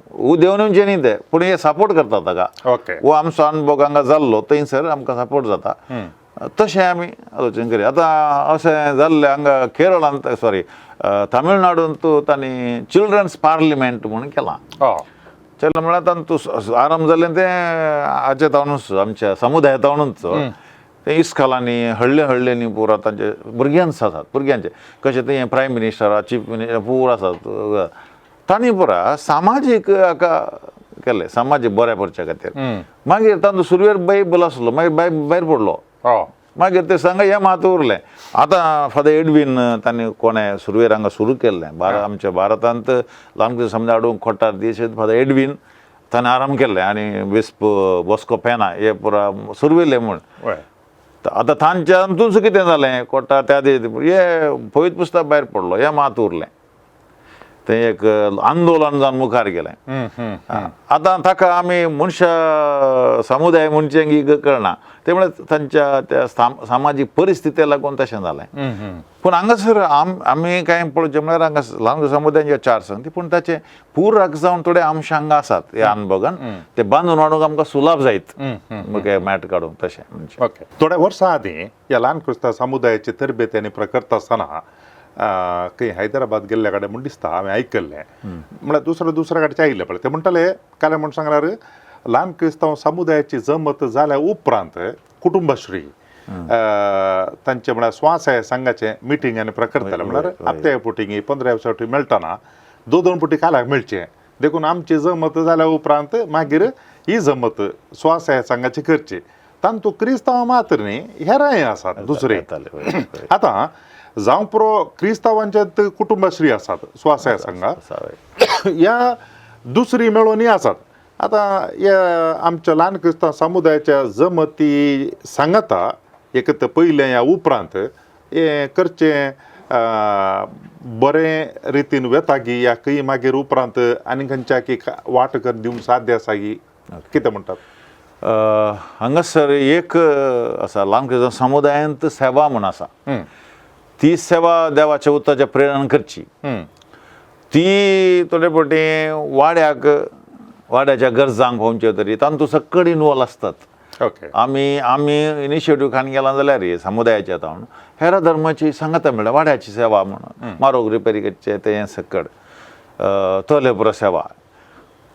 उदेंवचे न्ही ते, पूण हे सपोर्ट करतात ताका. वो आमचो अनुभव हांगा जाल्लो थंयसर आमकां सपोर्ट जाता, तशें आमी आलोचन करी. आतां अशें जाल्लें हांगा केरळांत तामिळनाडूंत तांणी चिल्ड्रन्स पार्लिमेंट म्हूण केलां. चल म्हळ्यार तातूंत आरंभ जाल्लें तें हाचे तावनूच आमच्या समुदायातावनूच. ते इस्कॉलांनी हळ्ळेंनी पुरा तांचे भुरग्यांच आसात, भुरग्यांचे कशें ते प्रायम मिनिस्टर, चीफ मिनिस्टर पुरा आसात. तांणी पुरा सामाजीक हाका केलें, समाजीक बऱ्या पडचे खातीर. मागीर तातूंत सुरवेर बायबल आसलो, मागीर भायर पडलो. मागीर ते सांगा हें मात उरलें. आतां फादर एडवीन तांणी कोणें सुरवेर हांगा सुरू केल्लें. आमच्या भारतांत ल्हान क्रिस्तांव समुदाय हाडूंक खोटार दीस फादर एडवीन ताणें आराम केल्ले आनी विस्प बॉस्को फेना हे पुरा सुरविल्ले म्हूण वय आतां तांच्यातूच कितें जालें कोर्टा त्या हे पयत पुस्तक भायर पडलो हें मात उरलें तें एक आंदोलन जावन मुखार गेलें आतां ताका आमी मनशा समुदाय मनशांक कळना ते म्हळ्यार तांच्या त्या सामाजीक परिस्थितीक लागून तशें जालें पूण हांगासर आमी कांय पळोवचें म्हळ्यार हांगा ल्हान समुदायाचे 4 संगती पूण ताचे पुराक जावन थोडे अंशांग आसात ह्या अनुभवान ते बांदून हाडूंक आमकां सुलभ जायत मॅट काडून तशें म्हणजे ओके थोड्या वर्सां आदीं ह्या ल्हान क्रिस्तांव समुदायाची तरबेती आनी प्रकर्ता आसतना खंय हैदराबाद गेल्ल्या कडेन म्हण दिसता हांवें आयकल्लें म्हळ्यार दुसऱ्या कडेचे आयिल्ले पळय ते म्हणटाले काले म्हण सांगल्यार ल्हान क्रिस्तांव समुदायाची जमत जाल्या उपरांत कुटुंबश्री तांचे म्हळ्यार स्वासाय संघाचे मिटींग आनी प्रकर्ताले म्हळ्यार हप्त्या पुटींग 15 फावटी मेळटना 2 पुटी काल्याक मेळचे देखून आमची जमत जाल्या उपरांत मागीर ही जमत स्वासाय संघाची करची तांतू क्रिस्तांव मात्र न्ही हेरांय आसात दुसरे आतां जावं पुरो क्रिस्तांवांच्यात कुटुंबश्री आसात स्वासाय संघा ह्या दुसरी मेळोनी आसात आतां ह्या आमच्या ल्हान क्रिस्तांव समुदायाच्या जमती सांगता एक पयलें ह्या उपरांत हें करचें बरे रितीन वेतागी या खंय मागीर उपरांत आनी खंयच्याक एक वाट कर दिवंक साध्य आसा की कितें म्हणटात हांगासर एक आसा ल्हान क्रिस्तांव समुदायांत सेवा म्हूण आसा ती सेवा देवाच्या उताच्या प्रेरण करची ती थोडे फावटी वाड्याच्या गरजांक खंयच्यो तरी तांतू सकड इनवॉल्व आसतात ओके आमी इनिशिएटीव खान गेला जाल्यार समुदायाच्या हातान हेरा धर्माची सांगता म्हणल्यार वाड्याची सेवा म्हणून मारोग रिपेरी करचे ते सकड तोले पुरो सेवा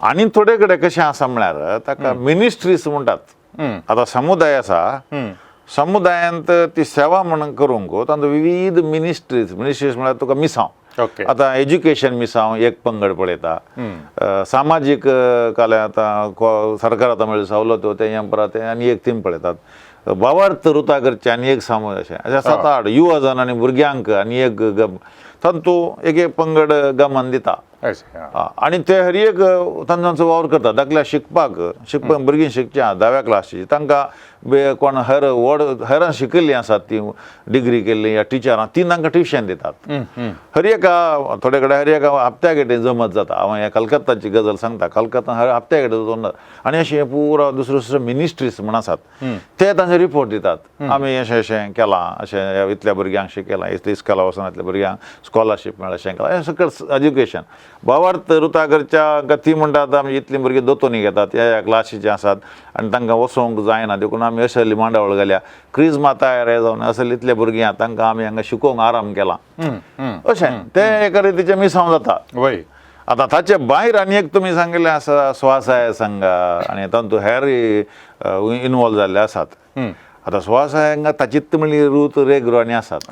आनी थोडे कडेन कशें आसा म्हळ्यार ताका मिनिस्ट्रीज म्हणटात आतां समुदाय आसा समुदायांत ती सेवा म्हणून करूंक तांचो विविध मिनिस्ट्रीज म्हळ्यार तुका मिसांव ओके आतां एज्युकेशन मिसांव एक पंगड पळयता सामाजीक काले आतां सरकार आतां म्हणजे सवलत्यो ते परत ते आनी एक थीम पळयतात भावार्थ वृता करचे आनी एक सामूह अशें 7-8 युवा जन आनी भुरग्यांक आनी एक गम तांतू एक पंगड गमन दिता आनी ते हर एक तांचो वावर करता दाखल्यार शिकपाक भुरगीं शिकच्या 10व्या क्लासीची तांकां कोण हेरां शिकिल्लीं आसात ती डिग्री केल्ली या टिचरां ती तांकां ट्युशन दितात हर एका थोडे कडेन हर एका हप्त्या गेटे जमत जाता हांव ह्या कलकत्ताची गजाल सांगता कलकत्ता हर हप्त्या गेटे दोनदां आनी अशें पुरो दुसरे मिनिस्ट्रीज म्हण आसात ते तांचे रिपोर्ट दितात आमी अशें केलां अशें इतल्या भुरग्यांक शिकयलां इस्कॉला वचनातल्या भुरग्यांक स्कॉलरशीप मेळ्ळा अशें केलां हें सकयल एज्युकेशन भावार्थ वृता करच्या ती म्हणटात आमी इतलीं भुरगीं दोतोनी घेतात ह्या क्लासीचे आसात आनी तांकां वचोंक जायना देखून आमी असली मांडावळ घाल्या क्रिज माता रे जावन असले इतले भुरगीं तांकां आमी हांगा शिकोवंक आराम केला अशें ते एका रितीचें मिसांव जाता वय आतां ताचे भायर आनी एक तुमी सांगिल्लें आसा स्वासाय संघ आनी तांतू हेर इनवॉल्व जाल्ले आसात आतां स्वासाय संघ ताचीत म्हणली रूत रेग्रो आनी आसात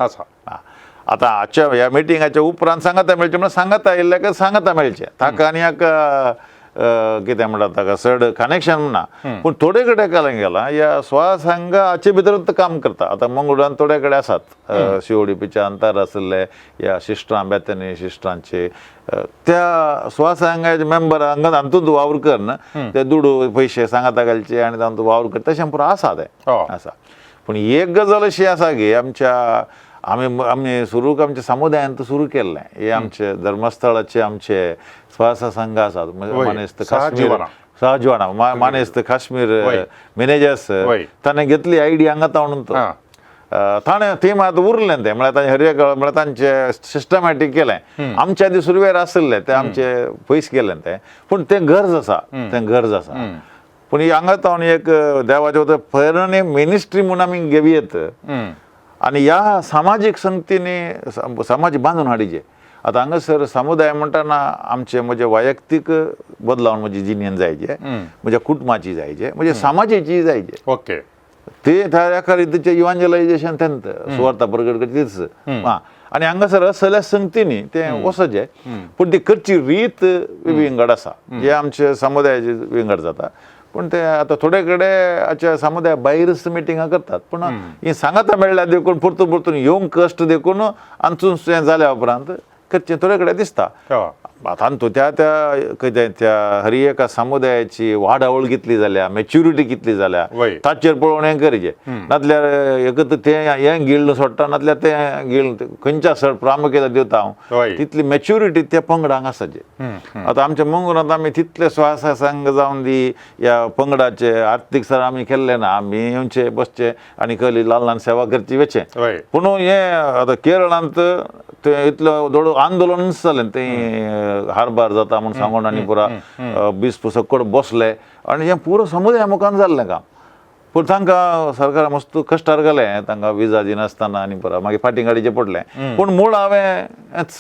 आतां हाच्या ह्या मिटिंगाच्या उपरांत सांगता मेळचें म्हळ्यार सांगता येयल्ले सांगता मेळचें ताका आनी हाका कितें म्हणटात ताका चड कनेक्शन ना पूण थोडे कडेन केलें गेलां ह्या स्वसंघ हाचे भितरूच काम करता आतां मंगळुरान थोडे कडेन आसात शिवोडीपीचे अंतर आसले ह्या शिश्टां बेतनी शिश्टांचे त्या स्वसंघाचे मेंबर हांगा हातूंत वावर करना ते दुडू पयशे सांगाता घालचे आनी तातूंत वावर कर तशें पुरो आसा तें आसा पूण एक गजाल अशी आसा की आमी सुरू आमच्या समुदायांत सुरू केल्लें हे आमचे धर्मस्थळाचे आमचे स्वासा संघ आसात मानेस्त काश्मीर सहजवाना मानेस्त काश्मीर मॅनेजर्स ताणें घेतली आयडिया हांगा तावून ताणें थीम आतां उरलें तें म्हळ्यार ताणें हर एक म्हळ्यार तांचें सिस्टमॅटीक केलें आमच्या आदी सुरवेर आसले ते आमचे पयस केलें तें पूण तें गरज आसा पूण हांगा तावन एक देवाचे प्रेरणे मिनिस्ट्री म्हूण आमी घेवयेत आनी ह्या सामाजीक संगतींनी समाज बांदून हाडिचे आतां हांगासर समुदाय म्हणटाना आमचे म्हजे वैयक्तीक बदलावन म्हजी जिणेन जायचे म्हज्या कुटुंबाची जायचे म्हजे समाजाची जायचे ओके ते एका रितीचें इव्हांजलायजेशन तेंत सुवार्ता प्रगट करची आनी हांगासर असल्या संगतींनी तें वचचें पूण ती करची रीत विंगड आसा जे आमचे समुदायाचे विंगड जाता पूण ते आतां थोडे कडेन हाच्या समुदाया भायरच मिटिंगां करतात पूण ही सांगाता मेळ्ळ्या देखून परतून येवंक कश्ट देखून आमचून जाल्या उपरांत करचे थोडे कडेन दिसता तांतू त्या हर एका समुदायाची वाडावळ कितली जाल्या मॅच्युरिटी कितली जाल्या ताचेर पळोवन हें करचें नातल्यार एकत ते हें गिल्ड सोडटा नातल्यार ते गिल्ड खंयच्या सण प्रामुख्यता दिवता हांव तितली मॅच्युरिटी त्या पंगडांक आसाचे आतां आमच्या मंगुरांत आमी तितले स्वासा संघ जावन दी ह्या पंगडाचे आर्थीक सर आमी केल्ले ना आमी येवचे बसचे आनी खंय ल्हान ल्हान सेवा करची वेचें पूण हें आतां केरळांत ते इतलो व्हडलो आंदोलनच जालें तें हारबार जाता म्हूण सांगून आनी पुरा 20 सकट बसले आनी हें पुरो समुदाया मुखार जाल्लें काम पूण तांकां सरकारान मस्त कश्टार घालें तांकां विजा दिनासतना आनी पुरा मागीर फाटीं काडचें पडलें पूण मूळ हांवें हेंच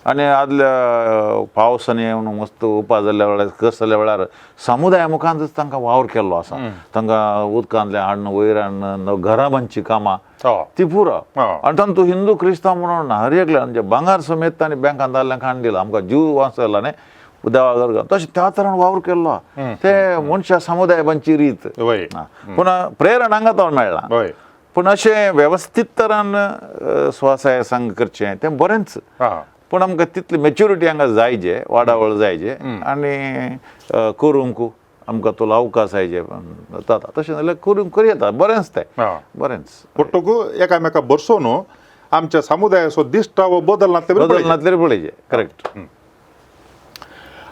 आनी आदल्या पावस आनी मस्त उपास जाल्ल्या वेळार कस जाल्ल्या वेळार समुदाया मुखारच तांकां वावर केल्लो आसा तांकां उदकांतलें हाडन वयर हाडन घरां बांदची कामां ती पुरो आनी तातूंत हिंदू क्रिस्तांव म्हणून ना हर एकल्या म्हणजे भांगार समेत तांणी बँकांत दादल्यांक हाडून दिला आमकां जीव वाचयला न्ही देवाघर तशें त्या तरान वावर केल्लो ते मनशा समुदाय बांदची रीत पूण प्रेरण हांगा तो मेळ्ळा पूण अशें वेवस्थीत तरान स्वसाय संघ करचें तें बरेंच पूण आमकां तितली मॅच्युरिटी हांगा जायचे वाडावळ जायचे आनी करूंक आमकां तो अवकाश जायचे जाता तशें जाल्यार करूंक करी येता बरेंच तें बरेंच पुट्टूक एकामेका बरोवन आमच्या समुदायाचो दिश्ट हो बदलनातले पळयचे करेक्ट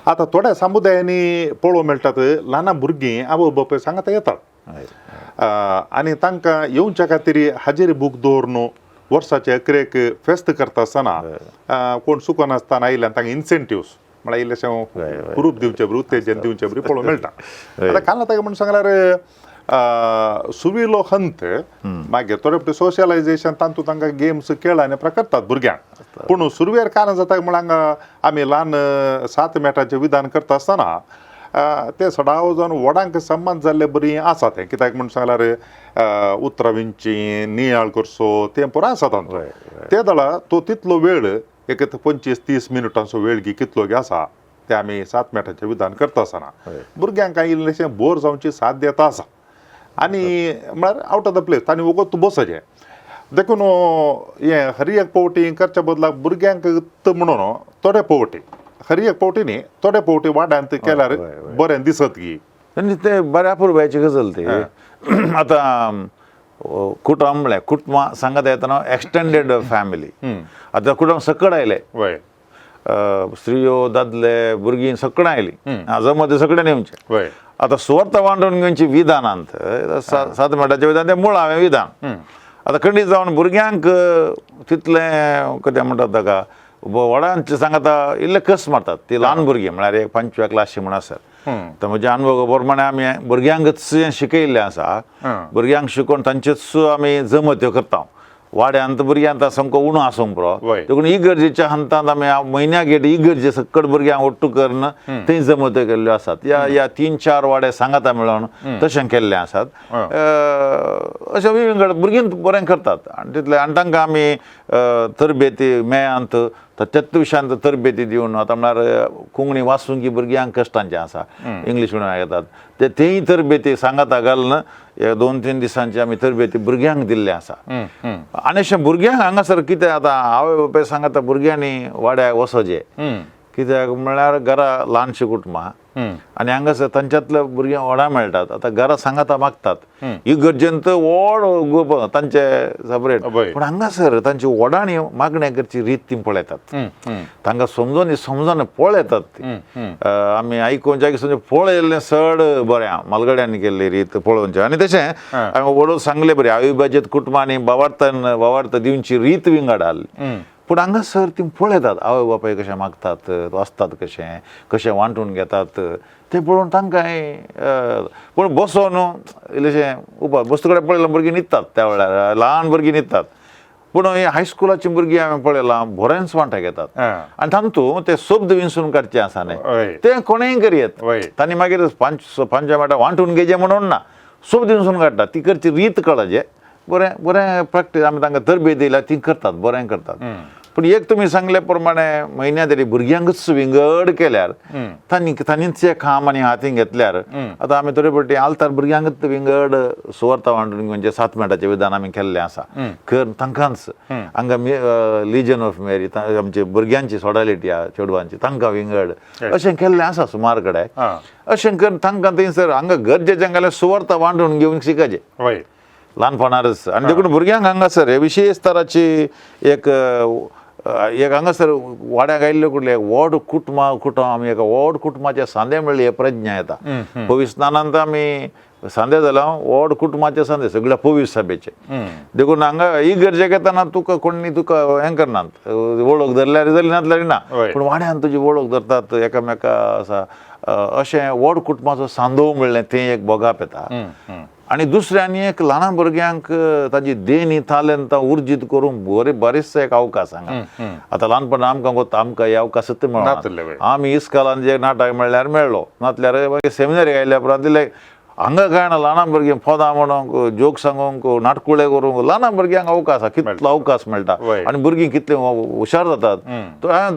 आतां थोड्या समुदायांनी पळोवंक मेळटात ल्हान भुरगीं आवय बापूय सांगता येतात आनी तांकां येवच्या खातीर हाजेरी बूक दवरून वर्साचे अकरेक फेस्त करता आसतना कोण सुकोन आसतना आयल्यान तांकां इन्सेंटिव्स म्हळ्यार इल्लेशें प्रूफ दिवचे बरी उत्तेजन दिवचे बरी पळोवंक मेळटा आतां काल ताका म्हणून सांगल्यार सुविलो हंत मागीर थोडे फावटी सोशलायजेशन तांतूंत तांकां गेम्स खेळ आनी करतात भुरग्यांक पूण सुरवेर कारण जाता म्हळ्यार आमी ल्हान 7 मॅटाचें विधान करता आसतना ते सडाव जावन व्हडांक सम्मान जाल्ले बरी आसा तें कित्याक म्हूण सांगल्यार उतरां विंची नियाळ करचो तें पुरो आसा तांतूंत ते दळा तो तितलो वेळ एक 25-30 मिनटांचो वेळ कितलो आसा ते आमी 7 मॅटाचें विधान करता आसतना भुरग्यांक कांय इल्लेशें बोर जावची साध्यता आसा आनी म्हळ्यार आवट ऑफ द प्लेस तांणी वगत बसचें देखून हें हर एक पावटी करच्या बदला भुरग्यांक म्हणून थोडे पावटी हर एक पावटी न्ही थोडे पावटी वाड्यांत केल्यार बरें दिसत की ते बऱ्या पुरवायची गजाल ती आतां कुटुंब म्हळ्यार कुटुंबां सांगता येतना एक्सटेंडेड फॅमिली आतां कुटुंब सकड आयले स्त्रियो दादले भुरगीं सकड आयली जमत सगळ्यांनी येवचें आतां सुवार्थ वांटून घेवची विधानांत 7 मॅटाचें विधान तें मूळ हांवें विधान आतां खंडीत जावन भुरग्यांक तितलें कितें म्हणटात ताका व्हडांचे सांगता इल्ले कस मारतात ती ल्हान भुरगीं म्हळ्यार एक 5व्या क्लासची म्हण आसत तर म्हज्या अनुभव प्रमाणे आमी भुरग्यांकच शिकयल्लें आसा भुरग्यांक शिकोवन तांचेच आमी जमत्यो करता वाड्यांत भुरग्यांक सामको उणो आसूंक पुरो देखून इगर्जेच्या हंतांत आमी म्हयन्याक इगर्जे सकट भुरग्यांक ओट्टू करून थंय जमत्यो केल्ल्यो आसात या 3-4 वाडे सांगाता मेळोन तशें केल्लें आसात अशें वेगवेगळे भुरगीं बरें करतात आनी तितले आनी तांकां आमी तरबेती मेळ्यांत त्याच विशयांत तरबेती दिवन आतां म्हळ्यार कोंकणी वाचूंक भुरग्यांक कश्टांचें आसा इंग्लीश म्हणून येतात तेय तरबेती सांगाता घालून 2-3 दिसांची आमी तरबेती भुरग्यांक दिल्ले आसा आनी अशें भुरग्यांक हांगासर कितें आतां आवय बापाय सांगता भुरग्यांनी वाड्याक वचचें कित्याक म्हळ्यार घरा ल्हानशीं कुटुंबां आनी हांगासर तांच्यांतले भुरग्यांक व्हडा मेळटात आतां घरा सांगाता मागतात इगर्जेंत व्हड ग्रूप तांचे सेपरेट पूण हांगासर तांची व्हडाणी मागण्या करची रीत ती पळयतात तांकां समजोन पळयतात ती आमी आयकून जागी पळयल्लें चड बरें म्हालगड्यांनी केल्ली रीत पळोवचें आनी तशें हांवें व्हडून सांगलें बरें अविभाजीत कुटुंबांनी वावार्थ दिवची रीत विंगड आसली पूण हांगासर ती पळयतात आवय बापाय कशें मागतात वाचतात कशें वांटून घेतात तें पळोवन तांकां पूण बसोन इल्लेशें बस्तू कडेन पळयल्यार भुरगीं न्हिदतात त्या वेळार ल्हान भुरगीं न्हिदतात पूण हायस्कुलाची भुरगीं हांवें पळयलां बरेंच वांटे घेतात आनी तातूंत ते शब्द विंचून काडचें आसा न्ही तें कोणेंय करियेत तांणी मागीर 5 मिनटां वांटून घेजें म्हणून ना शब्द विंचून काडटात ती करची रीत कळजे बरें प्रॅक्टीस आमी तांकां तरबेत दिल्यार ती करतात बरें करतात पूण एक तुमी सांगले प्रमाणे म्हयन्या तरी भुरग्यांकच विंगड केल्यार तांनीच काम आनी हातीन घेतल्यार आतां आमी थोडे फावटी आलतार भुरग्यांकच विंगड सुवार्ता वांटून म्हणजे 7 मिनटाचें विधान आमी केल्लें आसा तांकांच हांगा लिजन ऑफ मेरी आमचे भुरग्यांची सोडालिटी आहा चेडवांची तांकां विंगड अशें केल्लें आसा सुमार कडेन अशें करून तांकां थंयसर हांगा गरजेचें जाल्यार सुवार्ता वांटून घेवन शिकचें वय ल्हानपणारच आनी देखून भुरग्यांक हांगासर हे विशेश तराची एक हांगासर वाड्याक आयिल्ले कुठले व्हड कुटुंब आमी एका व्हड कुटुंबाचे सांदे मेळ्ळे हे प्रज्ञा येता पवित्र स्नानांत आमी सांदे जाला व्हड कुटुंबाचे सांदे सगळ्या पवित्र सभेचे देखून हांगा ही गरजेक येताना तुका कोणी तुका हें करनात वळख धरल्यार धरली नातल्यार ना पूण वाड्यान तुजी वळख धरतात एकामेका आसा अशें व्हड कुटुंबाचो सांदो मेळ्ळें तें एक बोगाप येता आनी दुसरें आनी एक ल्हान भुरग्यांक ताजी देणी तालेंतां उर्जीत करूंक बरेचसो एक अवकाश हांगा आतां ल्हानपणां आमकां कोत्ता आमकां हे अवकाशच मेळना आमी इस्कालान जे नाटक मेळ्ळ्यार मेळ्ळो नातल्यार मागीर सेमिनारी आयल्या उपरांत दिले हांगा काय ना ल्हान भुरग्यांक पोदां म्हणूंक जोक सांगूंक नाटकुळे करूंक ल्हान भुरग्यांक अवकाश आसा कितलो अवकाश मेळटा आनी भुरगीं कितले हुशार जातात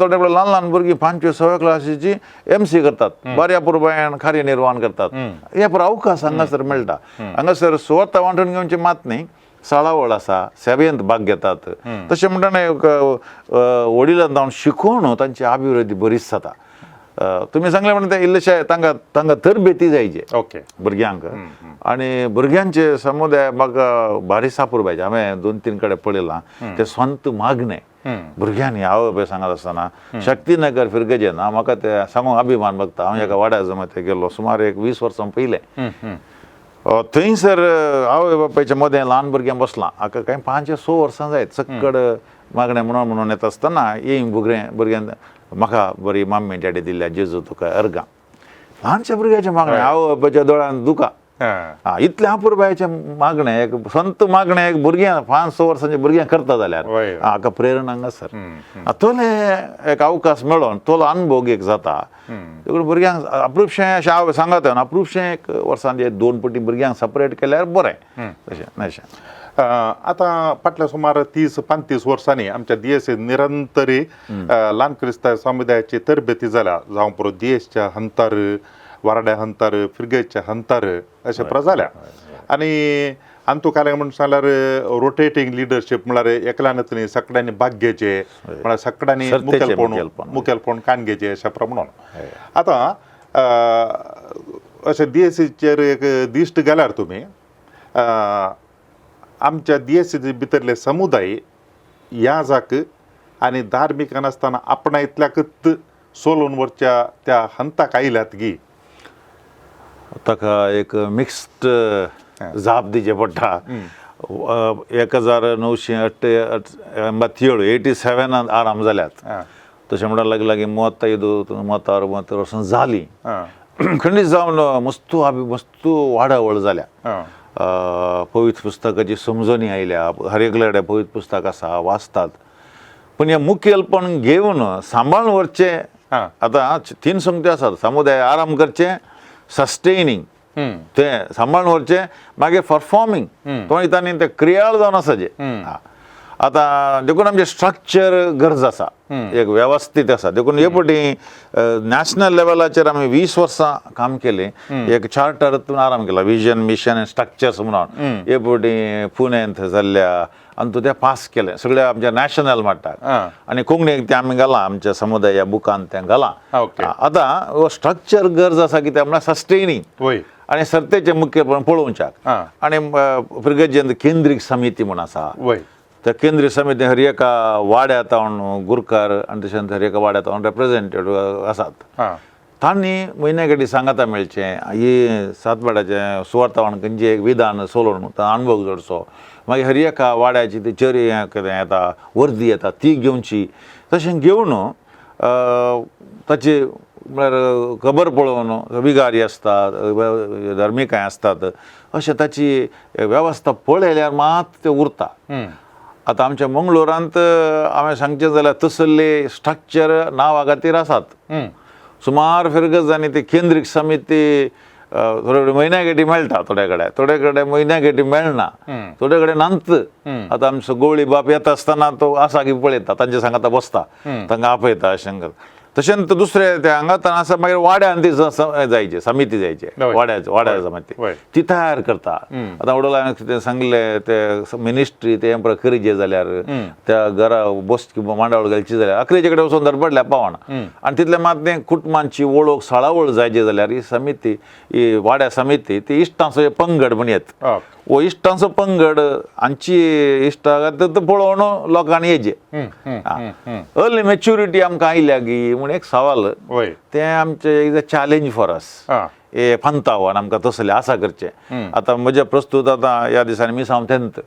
थोडे वेळ ल्हान भुरगीं 5वी-6व्या क्लासीची MC करतात बऱ्या पुरबायन कार्यनिर्वाहन करतात हे पर अवकाश हांगासर मेळटा हांगासर सुवार्ता वांटून घेवची मात न्ही साळावळ आसा सेवेंत भाग घेतात तशें म्हणटना वडिलां जावन शिकोवन तांची अभिवृद्धी बरीच जाता तुमी सांगले म्हणटा ते इल्लेशे तांकां तरबेती जायचे ओके भुरग्यांक आनी भुरग्यांचे समुदाय म्हाका भारी सापुरबायचे हांवें 2-3 कडेन पळयलां ते स्वंत मागणे भुरग्यांनी हांव पळय सांगत आसतना शक्तीनगर फिरगेजेन म्हाका ते सांगूंक अभिमान भोगता हांव एका वाड्या जमत गेल्लो सुमार एक 20 वर्सां पयलें थंयसर आवय बापायच्या मदें ल्हान भुरग्यां बसलां हाका कांय 5-6 वर्सां जायत चक्कड मागणें म्हणून येता आसतना यें भुरग्यां म्हाका बरी माम्मी डॅडी दिल्या जेजू तुका अर्गां ल्हानशे भुरग्याचे मागणें आवय बापायच्या दोळ्यान दुका इतल्या अपुरबायचे मागणें एक संत मागणें एक भुरग्यां 5-6 वर्सांच्या भुरग्यांक करता जाल्यार हाका प्रेरणा हांगासर तोले एक अवकाश मेळोन तोलो अनुभव एक जाता देखून भुरग्यांक अप्रुपशें अशें हांव सांगत अप्रुपशें एक वर्सांचे 2 पटी भुरग्यांक सपरेट केल्यार बरें तशें नाशें आता फाटल्या सुमार 30-35 वर्सांनी आमच्या DSA निरंतरी ल्हान क्रिस्तांव समुदायाची तरबेती जाल्या जावं पुरो DSच्या हंतार वारड्या हंतार फिरगेच्या हंतार अशें जाल्या आनी तूं काले म्हणून सांगल्यार रोटेटींग लिडरशीप म्हळ्यार एकल्यान न्ही सगळ्यांनी भाग घेवचे म्हळ्यार सगळ्यांनी मुखेलपण कान घेवचे अशा प्रमाणे आतां अशें DSAचेर एक दिश्ट गेल्यार तुमी आमच्या DSA भितरले समुदाय ह्या जाक आनी धार्मीक नासतना आपणा इतल्याकच सोलून वरच्या त्या हंताक आयल्यात गी ताका एक मिक्स्ड जाप दिवचे पडटा 1987 आराम जाल्यात तशें म्हणटा लागीं 35 वर्सां जालीं खंडीत जावन मस्तू वाडावळ जाल्या पवित्र पुस्तकाची समजणी आयल्या हर एकले कडेन पवित्र पुस्तक आसा वाचतात पूण हे मुखेलपण घेवन सांबाळून व्हरचे आतां 3 संगती आसात समुदाय आराम करचे सस्टेनिंग ते सांबाळून व्हरचे मागीर परफॉर्मिंग तो दितांनी ते क्रियाळ जावन आसाचे आतां देखून आमचे स्ट्रक्चर गरज आसा एक वेवस्थीत आसा देखून हे फावटी नॅशनल लेवलाचेर आमी 20 वर्सां काम केलें एक चार्टरांतून आराम केला विजन मिशन एंड स्ट्रक्चर्स म्हणून हे फावटी पुण्यात जाल्ल्या आनी तूं तें पास केलें सगळ्या आमच्या नॅशनल मट्टाक आनी कोंकणीक तें आमी घालां आमच्या समुदाया बुकान तें घालां आतां स्ट्रक्चर गरज आसा कित्याक म्हळ्यार सस्टेनिंग आनी सर्तेचें मुखेलपण पळोवच्याक आनी फिरगेजेंत केंद्रीक समिती म्हूण आसा त्या केंद्रीय समिती हर एका वाड्यातावन गुरकार आनी तशेंच हर एका वाड्यातावन रेप्रेझेंटेटिव्ह आसात तांणी म्हयन्याकडी सांगाता मेळचें ही सातबाड्याचें सुवार्ता वांटणीचें एक विधान सोलोवन अनुभव जोडचो मागीर हर एका वाड्याची ती चरी येता वर्दी येता ती घेवची तशें घेवन ताची म्हळ्यार खबर पळोवन विगारी आसतात धर्मिकाय आसतात अशें ताची वेवस्था पळयल्यार मात तें उरता आतां आमच्या मंगळुरांत हांवें सांगचें जाल्यार तसले स्ट्रक्चर नांवा खातीर आसात सुमार फिरगजांनी ती केंद्रीक समिती थोडे कडेन म्हयन्या गेटी मेळटा थोडे कडेन म्हयन्या गेटी मेळना थोडे कडेन नांत आतां आमचो गवळी बाप येता आसतना तो आसा की पळयता तांचे सांगाता बसता तांकां आपयता अशें करता तशेंच दुसरे ते हांगातान आसा मागीर वाड्यान ती जायचे समिती जायचे वाड्या समिती ती तयार करता आतां वडोला कितें सांगले ते मिनिस्ट्री ते प्रक्रिये जाल्यार त्या घरा बसकी मांडावळ घालची जाल्यार अकरेचे कडेन वचून धरपडल्या पावना आनी तितले मात ते कुटुंबांची वळख साळावळ जायची जाल्यार ही समिती ही वाड्या समिती ती इश्टांचो पंगड म्हण येत वो इश्टांचो पंगड हांची इश्टां पळोवन लोकांनी येजे अर्ली मॅच्युरिटी आमकां आयल्या की म्हण एक सवाल ते आमचे एक चॅलेंज फॉर अस हे पंतावन आमकां तसले आसा करचें आतां म्हजें प्रस्तुत आतां ह्या दिसांनी मिसांव 10th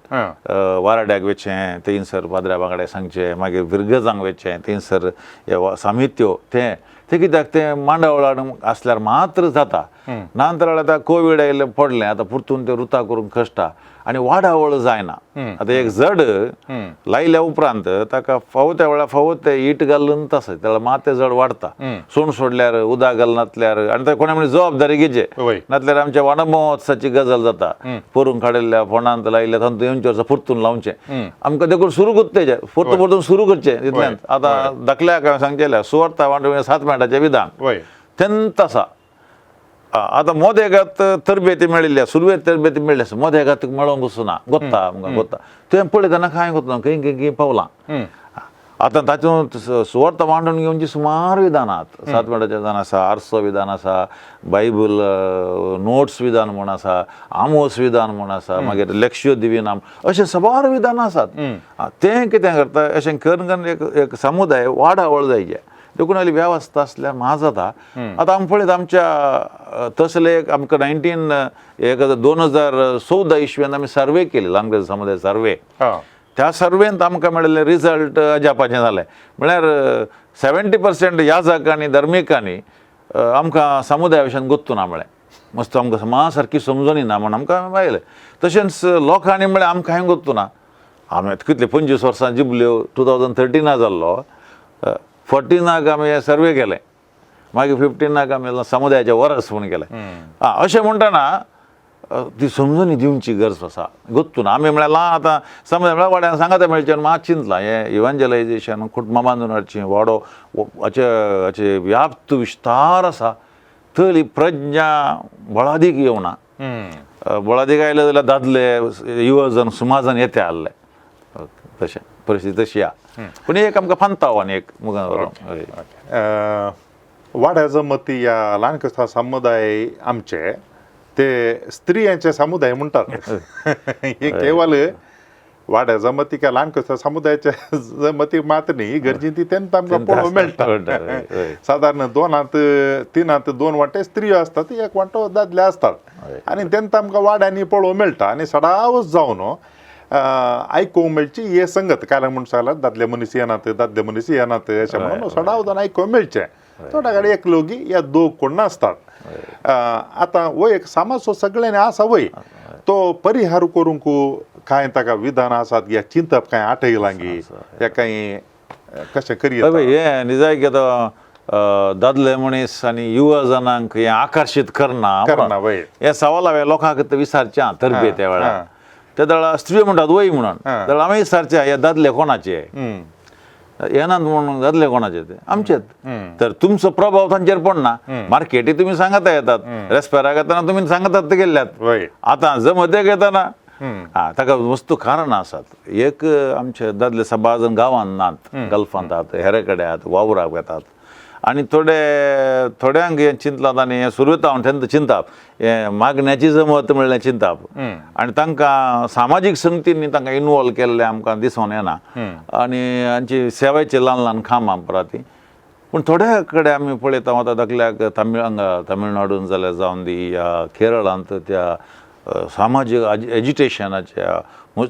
वाराड्याक वेचें थंयसर पाद्र्या वांगडा सांगचें मागीर विर्गजांक वेचें थंयसर हे सामित्यो ते कित्याक ते मांडावळान आसल्यार मात्र जाता नांतर आतां कोवीड आयिल्लें पडलें आतां परतून ते रुतां करूंक कश्टा आनी वाडावळ जायना आतां एक जड लायल्या उपरांत ताका फावो त्या वेळार फावो ते ईट घालून तसो त्या माते जड वाडटा सोण सोडल्यार उदक घाल नातल्यार आनी ते कोणा म्हणजे जबाबदारी घेवचे नातल्यार आमच्या वांगडा महोत्सवाची गजाल जाता परून काडिल्ल्या फोंडांत लायिल्ल्या तांतू येवचे वर्सा परतून लावचें आमकां देखून सुरू करचें परतून सुरू करचें तितल्यान आतां धाकल्याक हांवें सांगचें सुवार्ता वांटून 7 मिनटाचें विधान तेंत आसा आतां मोदेगात तरबेती मेळिल्ल्या सुरवेर तरबेती मेळ्ळी आसा मोदेगात मेळोंक वचना गोत्ता आमकां गोत्ता तुवें पळयतना कांय गोत्ता खंय पावलां आतां तातूंत सुवार्ता मांडून घेवनची सुमार विधानां आसात 7 मिनटाचें विधान आसा आर्सो विधान आसा बायबल नोट्स विधान म्हूण आसा आमोस विधान म्हूण आसा मागीर लेक्ष्यो दिविनाम अशें सबार विधानां आसात तें कितें करता अशें करून एक समुदाय वाडावळ जायचे देखून आली वेवस्था आसल्यार म्हा जाता आतां आमी पळयत आमच्या तसले आमकां 2014 इस्व्यान आमी सर्वे केले लांगरेज समुदाय सर्वे त्या सर्वेंत आमकां मेळिल्ले रिजल्ट अजापाचें जालें म्हळ्यार 70% ह्या जागांनी धर्मिकांनी आमकां समुदाया विशयान गोत्तू ना म्हळें मस्त आमकां समाज सारकी समजून येना म्हण आमकां मेळिल्लें तशेंच लोकांनी म्हळ्यार आमकां हें गोत्तू ना आमी कितले 25 वर्सां जिबल्यो 2013 जाल्लो 14 आमी सर्वे केले मागीर 15 आमी समुदायाचें वर्स म्हूण केलें अशें म्हणटना ती समजून दिवची गरज आसा गोत्तू ना आमी म्हळ्यार आतां समुदाय म्हळ्यार वाड्यान सांगाता मेळचें मात चिंतलां हें इव्हांजलायजेशन कुटुंबां बांदून हाडचीं वाडो हाचे व्याप्त विस्तार आसा थंय प्रज्ञा बळादीक येवना बळादीक आयले जाल्यार दादले युवजन सुमाजन येते आसले तशें परिस्थिती तशी आहा पूण एक आमकां फांतावन एक मुगान व्हरून वाड्या जमती ह्या ल्हान क्रिस्तांव समुदाय आमचे ते स्त्रियांचे समुदाय म्हणटात हे केवळ वाड्या जमती काय ल्हान क्रिस्तांव समुदायाच्या जमती मात न्ही गरजेची तेंत आमकां पळोवंक मेळटा सादारण 2-3 2 वांटे स्त्रियो असतात एक वांटो दादले असतात आनी तेंत आमकां वाड्यांनी पळोवंक मेळटा आनी सडावच जावन आयकूंक मेळची हे संगत कारण म्हणून सांगल्यार दादले मनीस येनात अशें म्हणून सडाव जावन आयकूंक मेळचें थोड्या कडेन एकलोगी या दोग कोण नासतात आतां वो एक समाजचो सगळ्यांनी आसा वय तो परिहार करूंक कांय ताका विधान आसात या चिंतप कांय आटयलांगी या कांय कशें करीत हें न्ही जाय की आतां दादले मनीस आनी युवा जनांक हें आकर्शीत करना वय हे सवाल हांवें लोकांक विचारचें तरबे त्या वेळार ते दळा स्त्रियो म्हणटात वय म्हणून दळा आमी विचारचें हे दादले कोणाचे येनात म्हणून दादले कोणाचे ते आमचेच तर तुमचो प्रभाव तांचेर पडना मार्केटी तुमी सांगता येतात रेस्पेराक येताना तुमी सांगतात ते गेल्ल्यात आतां जमतेक येताना ताका वस्तू कारणां आसात एक आमचे दादले सबाजन गांवांत नात गल्फांत आहात हेरे कडेन आहात वावराक येतात आनी थोड्यांक हें चिंतलात आनी हें सुरवेता हांव तेन्ना चिंतप हें मागण्याची जमत म्हणलें चिंतप आनी तांकां सामाजीक संगतींनी तांकां इनवॉल्व केल्लें आमकां दिसून येना आनी हांची सेवेची ल्हान कामां पराती पूण थोड्या कडेन आमी पळयता आतां दाखल्याक तमिळनाडून जाल्यार जावन दी या केरळांत त्या सामाजीक एज्युटेशनाच्या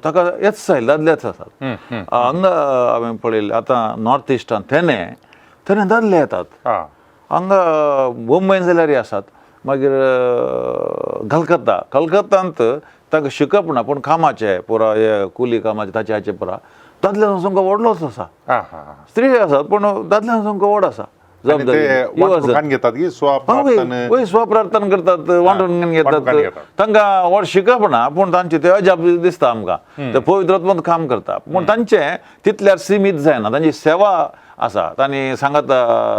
ताका हेच जाय दादलेच आसात हांगा हांवें पळयलें आतां नॉर्थ इस्टान थंय दादले येतात हांगा मुंबयन जाल्यार आसात मागीर कलकत्तांत ताका शिकप ना पूण कामाचे पुरा हे कुली कामाचे ताचे हाचे पुरा दादल्यांचो संख्या व्हडलोच आसा स्त्री आसात पूण दादल्यांचो संख्या व्हड आसा ते वांटून खाण घेतात की स्वप्रार्थना स्वप्रार्थना करतात वांटून वांटून खाण घेतात घेतात. तांकां व्हड शिकप ना पूण तांचे ते अजाप दिसता आमकां ते पवित्रात्मक काम करता पूण तांचे तितल्यार सीमित जायना तांची सेवा आसा तांणी सांगात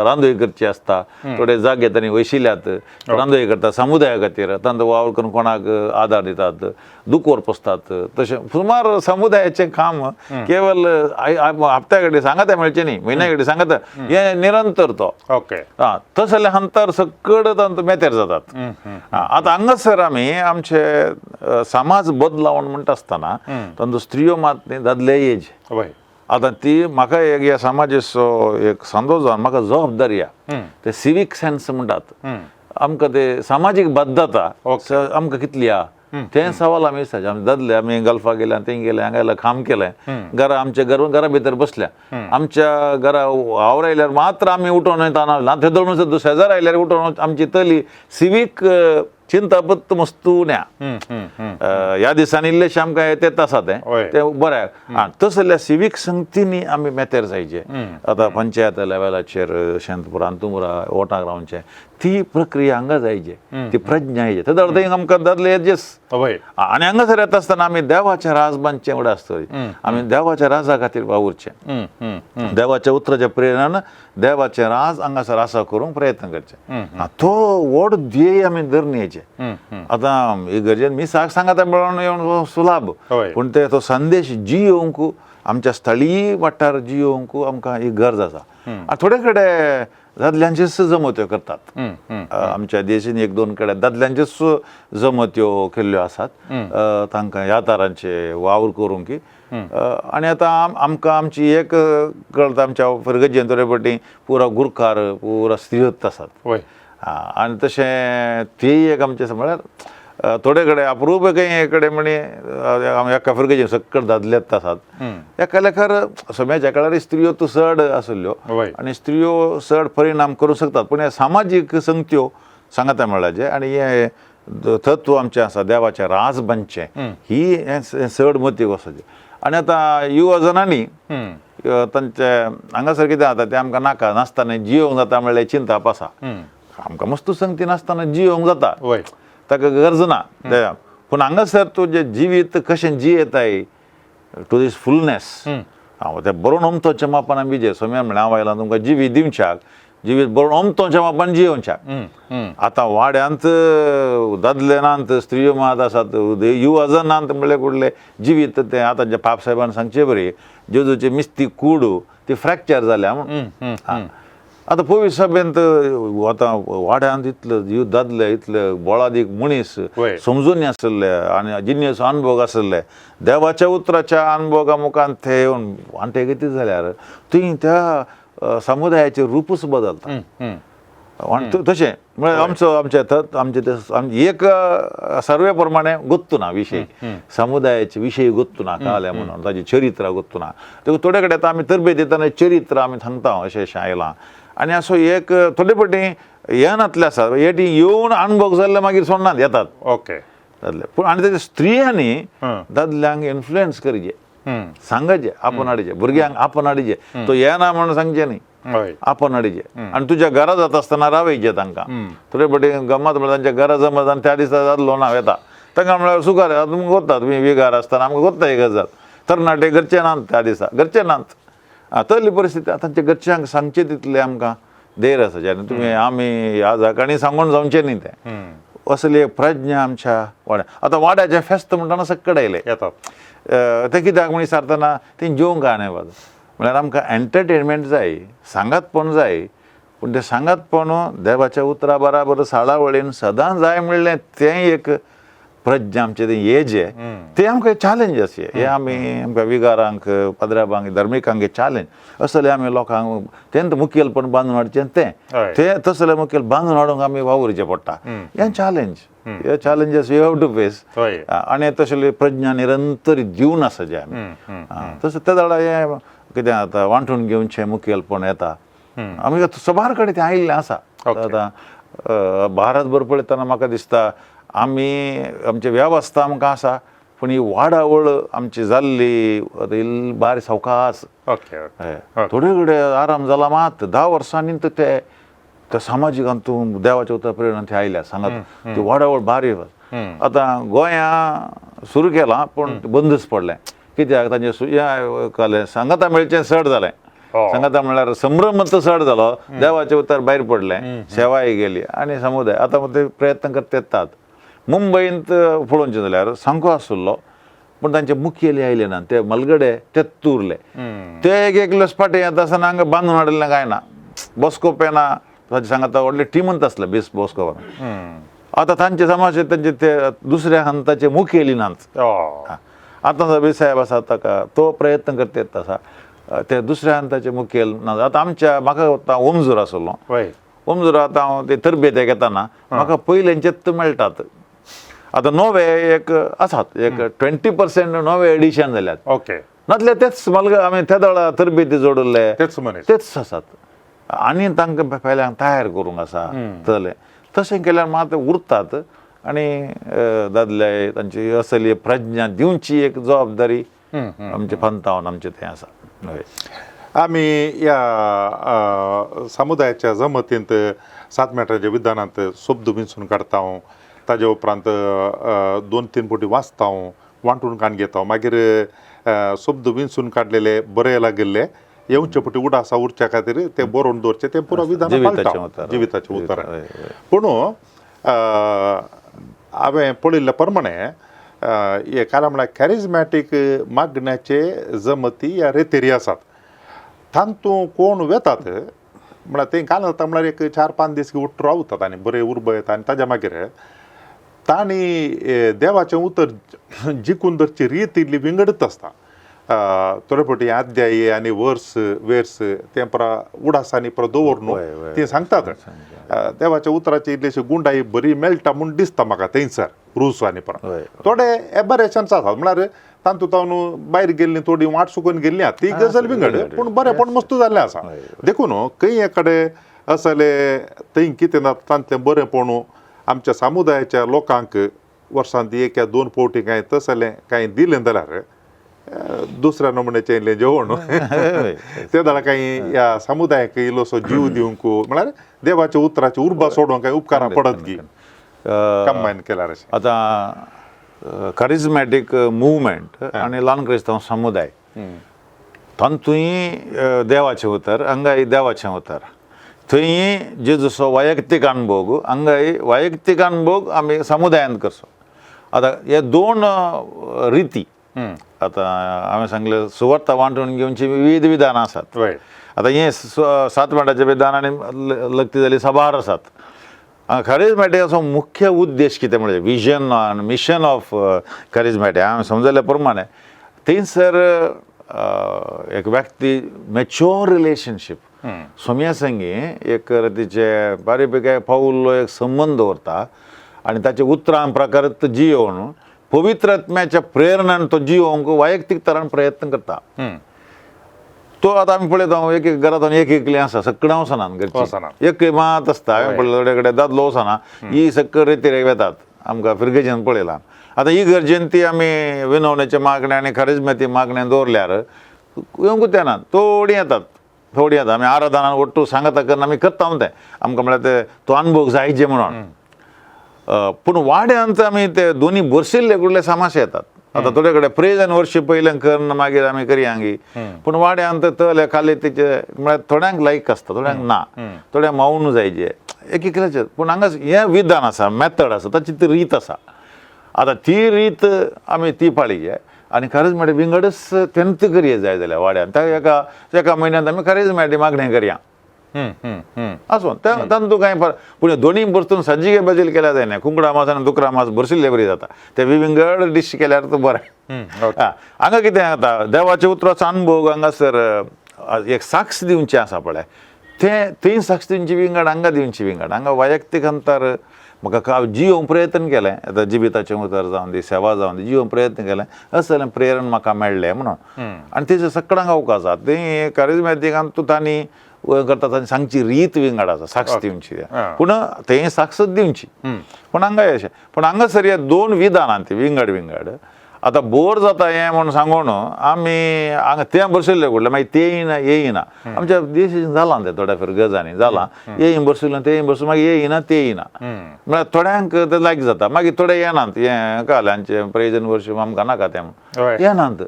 रांदोळी करची आसता थोडे जागे तांणी वयशिल्ल्यात रांदोळी करतात समुदाया खातीर तांचो वावर करून कोणाक आदार दितात दुकोर पोसतात तशें सुमार समुदायाचें काम केवळ हप्त्या कडेन सांगात मेळचें न्ही म्हयन्या कडेन सांगात हे निरंतर तो ओके तस जाल्यार हंतर सकड तांचो मेतेर जातात आतां हांगासर आमी आमचे समाज बदलावण म्हणटा आसतना तांचो स्त्रियो मात न्ही दादले एज वय आतां ती म्हाका एक ह्या समाजाचो एक संदो जावन म्हाका जबाबदारी आहा ते सिवीक सेन्स म्हणटात आमकां ते सामाजीक बद्धता आमकां कितली आहा ते सवाल आमी विचारचे आमी दादले आमी गल्फाक गेले थंय गेले हांगा गेले काम केलें घरा आमच्या घरा भितर बसल्या आमच्या घरा आवरायल्यार मात्र आमी उठोन वयता थंय दोन शेजार आयल्यार उठोन आमची तली सिवीक चिंता पत्त मस्तुण्या ह्या दिसांनी इल्लेशें आमकां येत आसा ते बऱ्याक तस जाल्यार सिवीक संगतींनी आमी मेतेर जायचे आतां पंचायत लेवलाचेर शेंतपुरा अंतुमुरा वोटाक रावचे ती प्रक्रिया हांगा जायची ती प्रज्ञा येयची थंय थंय आमकां दादले एजेस आनी हांगासर येता आसतना आमी देवाचें राज बांदचें एवढें आसतली आमी देवाच्या राजा खातीर वावुरचें देवाच्या उतराच्या प्रेरणान देवाचें राज हांगासर आसा करूंक प्रयत्न करचे तो व्हड ध्येय आमी धरून आतां इगर्जेन मी सांगाता मेळोन येवन सुलाभ पूण ते तो संदेश जियोवंक आमच्या स्थळीय वाठार जियोवंक आमकां ही गरज आसा थोडे कडेन दादल्यांचेच जमत्यो करतात आमच्या देशीन एक दोन कडेन दादल्यांच्योच जमत्यो केल्ल्यो आसात तांकां ह्या तरांचे वावर करूंक आनी आतां आमकां आमची एक कळटा आमच्या फरगजेन थोडे फावटी पुरो गुरकार पुरो स्त्रियोत आसात आनी तशें ती एक आमचें म्हळ्यार थोडे कडेन अप्रूप खंय कडेन म्हणे एका फरगजेन सकट दादलेच आसात एका लेखार समेच्या काळार स्त्रियो तूं चड आसल्यो आनी स्त्रियो चड परिणाम करूंक शकतात पूण हे सामाजीक संगत्यो सांगाता म्हळ्याचे आनी हे तत्व आमचें आसा देवाचें राज बांदचें ही चड मती वचोची आनी आतां युवा जनांनी तांचे हांगासर कितें जाता तें आमकां नाका नासतना जियोवंक जाता म्हणल्यार चिंता आसा आमकां मस्तू संगती नासतना जियोवंक जाता ताका गरज ना पूण हांगासर तुजें जिवीत कशें जियेताय टू दीस फुलनेस तें बरोवन अमतोच्या मापान आमी जे सोम्यान म्हळ्यार हांव आयलां तुमकां जिवीत दिवच्याक जिवीत बरोवन अमतोच्या मापान जियोवच्याक आतां वाड्यांत दादल्यांत स्त्रियो मात आसात युवा जनांत म्हणल्यार कुठले जिवीत तें आतां जे पाप साहेबान सांगचे बरी जेजूचे मिस्ती कूड ती फ्रॅक्चर जाल्या म्हूण आतां पवीत सभेंत आतां वाड्यांत इतले दादले इतले बोळादीक मनीस समजून आसले आनी जिन्नेचो अनुभव आसले देवाच्या उतराच्या अनुभवा मुखार ते येवन वांटे कितें जाल्यार थंय त्या समुदायाचें रूपच बदलता तशें म्हळ्यार आमचे एक सर्वे प्रमाणे गोत्तू ना विशय समुदायाचे विशय गोत्तू ना काले म्हणून ताची चरित्रां गोत्तू ना थोडे कडेन आमी तरबेत दितना चरित्र आमी सांगता अशें आयलां आनी असो एक थोडे फावटी हे नातले आसा हेटी येवन अनुभव जाल्ले मागीर सोडनात येतात दादले पूण आनी तेजे स्त्रियांनी दादल्यांक इन्फ्लुएन्स करचे सांगचे आपण हाडचे भुरग्यांक आपण हाडचे तो येना म्हणून सांगचे न्ही आपण हाडचे आनी तुज्या घरा जाता आसतना रावयचे तांकां थोडे फावटी गमत म्हळ्यार तांच्या घरा जमत आनी त्या दिसा दादलो ना येता तांकां म्हळ्यार सुखार तुमकां कोत्ता तुमी विगार आसतना आमकां कोत्ता ही गजाल तरणाटे घरचे नात त्या दिसा घरचे नात तसली परिस्थिती तांच्या घरच्यांक सांगचे तितले आमकां देर आसा जेन्ना तुमी आमी ह्या जागांनी सांगून जावचें न्ही तें असली एक प्रज्ञा आमच्या वाड्या आतां वाड्याचें फेस्त म्हणटाना सकड आयले येतात ते कित्याक म्हण विचारतना तें जेवंक काय न्हय म्हळ्यार आमकां एंटरटेनमेंट जाय सांगातपण जाय पूण तें सांगातपण देवाच्या उतरा बराबर साळावळीन सदां जाय म्हणलें तें एक प्रज्ञा आमचें तें हें जें तें आमकां चॅलेंज अशें हें आमी आमकां विगारांक पदराबांक धर्मिकांक चॅलेंज असलें आमी लोकांक तें मुखेलपण बांदून हाडचें तें तसलें मुखेल बांदून हाडूंक आमी वावुरचें पडटा हें चॅलेंज हे challenges you have to face आनी तसली प्रज्ञा निरंतर दिवन आसा जे आमी तशें त्या झाडा हें कितें जाता वांटून घेवचें मुखेलपण येता आमी सबार कडेन तें आयिल्लें आसा आतां भारतभर पळयतना म्हाका दिसता आमी आमची वेवस्था आमकां आसा पण ही वाडावळ आमची जाल्ली बारी सावकास ओके ओके थोडे घडे आराम झाला मात 10 वर्सांनी तर ते त्या सामाजिक तूं देवाच्या उतर प्रेरणा ते आयल्या सांगत ती वाडावळ बारी आता गोंया सुरू केला पण बंदच पडलें कित्याक तांचे सांगाता मेळचें चड जालें सांगाता म्हणल्यार संभ्रमत चड जालो देवाचे उतर भायर पडलें सेवाय गेली आनी समुदाय आतां ते प्रयत्न करता येतात मुंबईंत पळोवचें जाल्यार सांगो आसुल्लो पण तांचे मुखेली आयले ना ते मलगडे तेच उरले ते एक लसपाटे येता आसतना हांगा बांदून हाडलें काय ना बॉस्को पेना ताचे सांगाता व्हडले टिमंत आसले बॉस्को आतां तांचे समाज तांचे ते दुसऱ्या हंताचे मुखेली नाच आतां बी साहेब आसा ताका तो प्रयत्न करता येता आसा ते दुसऱ्या हंताचे मुखेल ना आतां आमच्या म्हाका ओमजूर आसलो ओमजूर आतां हांव ते तरबेतेक येताना म्हाका पयल्यांचेच मेळटात आतां नवे एक आसात एक 20% नवे एडिशन जाल्यात ओके नातले तेच आमी त्या दळा तरबेती जोडले तेच आसात आनी तांकां पयल्यांक तयार करूंक आसा तले तशें केल्यार म्हाका ते उरतात आनी दादले तांची असली प्रज्ञा दिवची एक जबाबदारी आमचे पंथावन आमचें तें आसा आमी या समुदायाच्या जमतींत 7 मेटराच्या विधानांत शब्द विंचून काडटा ताजे उपरांत 2-3 फावटी वाचता वांटून काण घेता मागीर शब्द विंचून काडलेले बरे गेल्ले येवचे पटी उडासा उरच्या खातीर ते बरोवन दवरचे ते पुरो विधान जिविताचें उतर पूण हांवें पळयल्ले प्रमाणे हे काला म्हळ्यार कॅरिझमॅटीक मागण्याचे जमती या रेतेरी आसात तांतूं कोण वेतात म्हळ्यार तें काल जाता म्हळ्यार एक 4-5 दीस उट्ट रावतात आनी बरें उर्बयता आनी ताज्या मागीर तांणी देवाचें उतर जिखून धरची रीत इल्ली विंगडत आसता थोडे फावटी अध्यायी आनी वेर्स तें परा उडासांनी परा दवरून ती सांगतात देवाच्या उतराची इल्लीशी गुंडाई बरी मेळटा म्हूण दिसता म्हाका थंयसर रुसांनी परा थोडे एबरेशन्स आसात म्हळ्यार तांतून भायर गेल्लीं थोडी वाट सुकून गेल्लीं ती गजाल विंगड पूण बरेंपण मस्त जाल्लें आसा देखून खंय एकडे असले थंय कितें ना तांतलें बरेंपण आमच्या समुदायाच्या लोकांक वर्सांत 1 या 2 फावटी कांय तसलें कांय दिलें जाल्यार दुसऱ्या नमुन्याचें इल्लें जेवण ते जाल्यार कांय ह्या समुदायाक इल्लोसो जीव दिवंक म्हळ्यार देवाच्या उतराची उर्बा सोडूंक कांय उपकारां पडत गी कंबायन केल्यार अशें आतां कॅरिझमॅटीक मुवमेंट आनी ल्हान क्रिस्तांव समुदाय तांतूय देवाचें उतर हांगाय देवाचें उतर थंय जेजूचो वैयक्तीक अनुभव हांगाय वैयक्तीक अनुभव आमी समुदायांत करचो आतां हे 2 रिती आतां हांवें सांगलें सुवार्ता वांटून घेवची विविध विधानां आसात आतां हें 7 मेटाचें विधान आनी लग्ती जाली सभार आसात कॅरिझमॅटीकाचो मुख्य उद्देश कितें म्हणजे विजन आनी मिशन ऑफ कॅरिझमॅटीक हांवें समजल्या प्रमाणे थंयसर एक व्यक्ती मॅच्युअर रिलेशनशीप सोम्या संगी एक तिचे बारीपैकी फावुल्लो एक संबंद दवरता आनी ताचे उतरां प्रकार जियोवन पवित्र आत्म्याच्या प्रेरणान तो जियोवंक वैयक्तीक तरान प्रयत्न करता तो आतां आमी पळयता एक घरांत एकलें आसा सगळें वचनात घरची एक मात आसता हांवें पळयलें थोडे कडेन दादलो वचना ही सकयल रेतीरेक वेतात आमकां फिरगेच्यान पळयलां आतां ही गरजेन ती आमी विनवणेचे मागणे आनी कॅरिझमॅटीक मागणें दवरल्यार येवंकूच येनात थोडीं येतात आमी आराधनान ओट्टू सांगता करना आमी करता तें आमकां म्हळ्यार ते तो अनुभव जायचे म्हणून पूण वाड्यांत आमी ते दोनी बरशिल्ले कुडले सामाशे येतात आतां थोडे कडेन प्रेज आनी वर्शीप पयलें करना मागीर आमी करयांगी पूण वाड्यांत तले खाली तेचे म्हळ्यार थोड्यांक लायक आसता थोड्यांक ना थोड्यांक मावून जायचे एकलेचे पूण हांगा हें विधान आसा मेथड आसा ताची ती रीत आसा आतां ती रीत आमी ती पाळिये आनी कॅरिझमॅटीक विंगडच तेन्ना करये जाय जाल्यार वाड्यान एका म्हयन्यांत आमी कॅरिझमॅटीक मागणें करया आसूं तांतूं कांय पूण दोनीय परतून सज्जिगे बदल केल्या जायना कुंकडा मास आनी दुकरा मास बरशिल्ले बरी जाता ते विंगड डिश केल्यार तो बरें हांगा कितें जाता देवाच्या उतराचो अनुभव हांगासर एक साक्ष दिवचें आसा पळय तें थंय साक्ष दिवची विंगड हांगा दिवची विंगड हांगा वैयक्तीक अंतर म्हाका जियोवंक प्रयत्न केलें आतां जिविताचें उतर जावन दी सेवा जावन दी जियोवंक प्रयत्न केलें असं जाल्यार प्रेरण म्हाका मेळ्ळें म्हणून आनी तेजे सगळ्यांक अवकाश आसा तें कॅरिझमॅटीकान तूं तांणी करता तांणी सांगची रीत विंगड आसा साक्ष दिवची पूण तें साक्ष दिवची पूण हांगा अशें पूण हांगासर हे 2 विधानां ती विंगड आता बोर जाता हें म्हणून सांगून आमी हांगा तें बसयल्लें कुठलें मागीर तें येयना आमच्या डिसिजन जालां तें थोड्या फावट गजांनी जालां येयी बसयलें तें बसयलें मागीर येयना तें येयना म्हळ्यार थोड्यांक तें लायक जाता मागीर थोडे येनात हें काल्यांचें प्रेजन वर्शीप आमकां नाका तें हय. येनात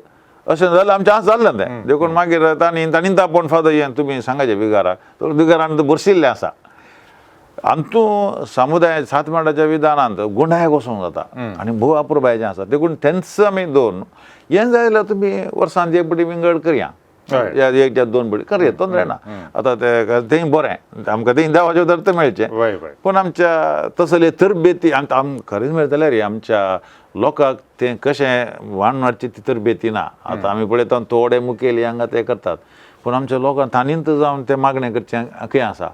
अशें जालें आमचें आज जाल्लें तें देखून मागीर तांणी तापोवन फादर हें तुमी सांगाचें बिगाराक बिगारान बरशिल्लें आसा अंतू समुदाय सातमाडाच्या विधानांत गुंडाळ्याक वचूंक जाता आनी भोव अपुरबायेचें आसा देखून तेंच आमी दोन हें जाय जाल्यार तुमी वर्सांत एक बडी विंगड करया एक दोन बडी करया तोंदरे ना आतां तें बरें आमकां तें देवाचें उदर मेळचें वय वय पूण आमच्या तसले तरबेती खरेंच म्हणटल्यार रे आमच्या लोकांक तें कशें वाडची ती तरबेती ना आतां आमी पळयता थोडे मुखेली हांगा ते करतात पूण आमच्या लोकांक तांणींत जावन तें मागणें करचें खंय आसा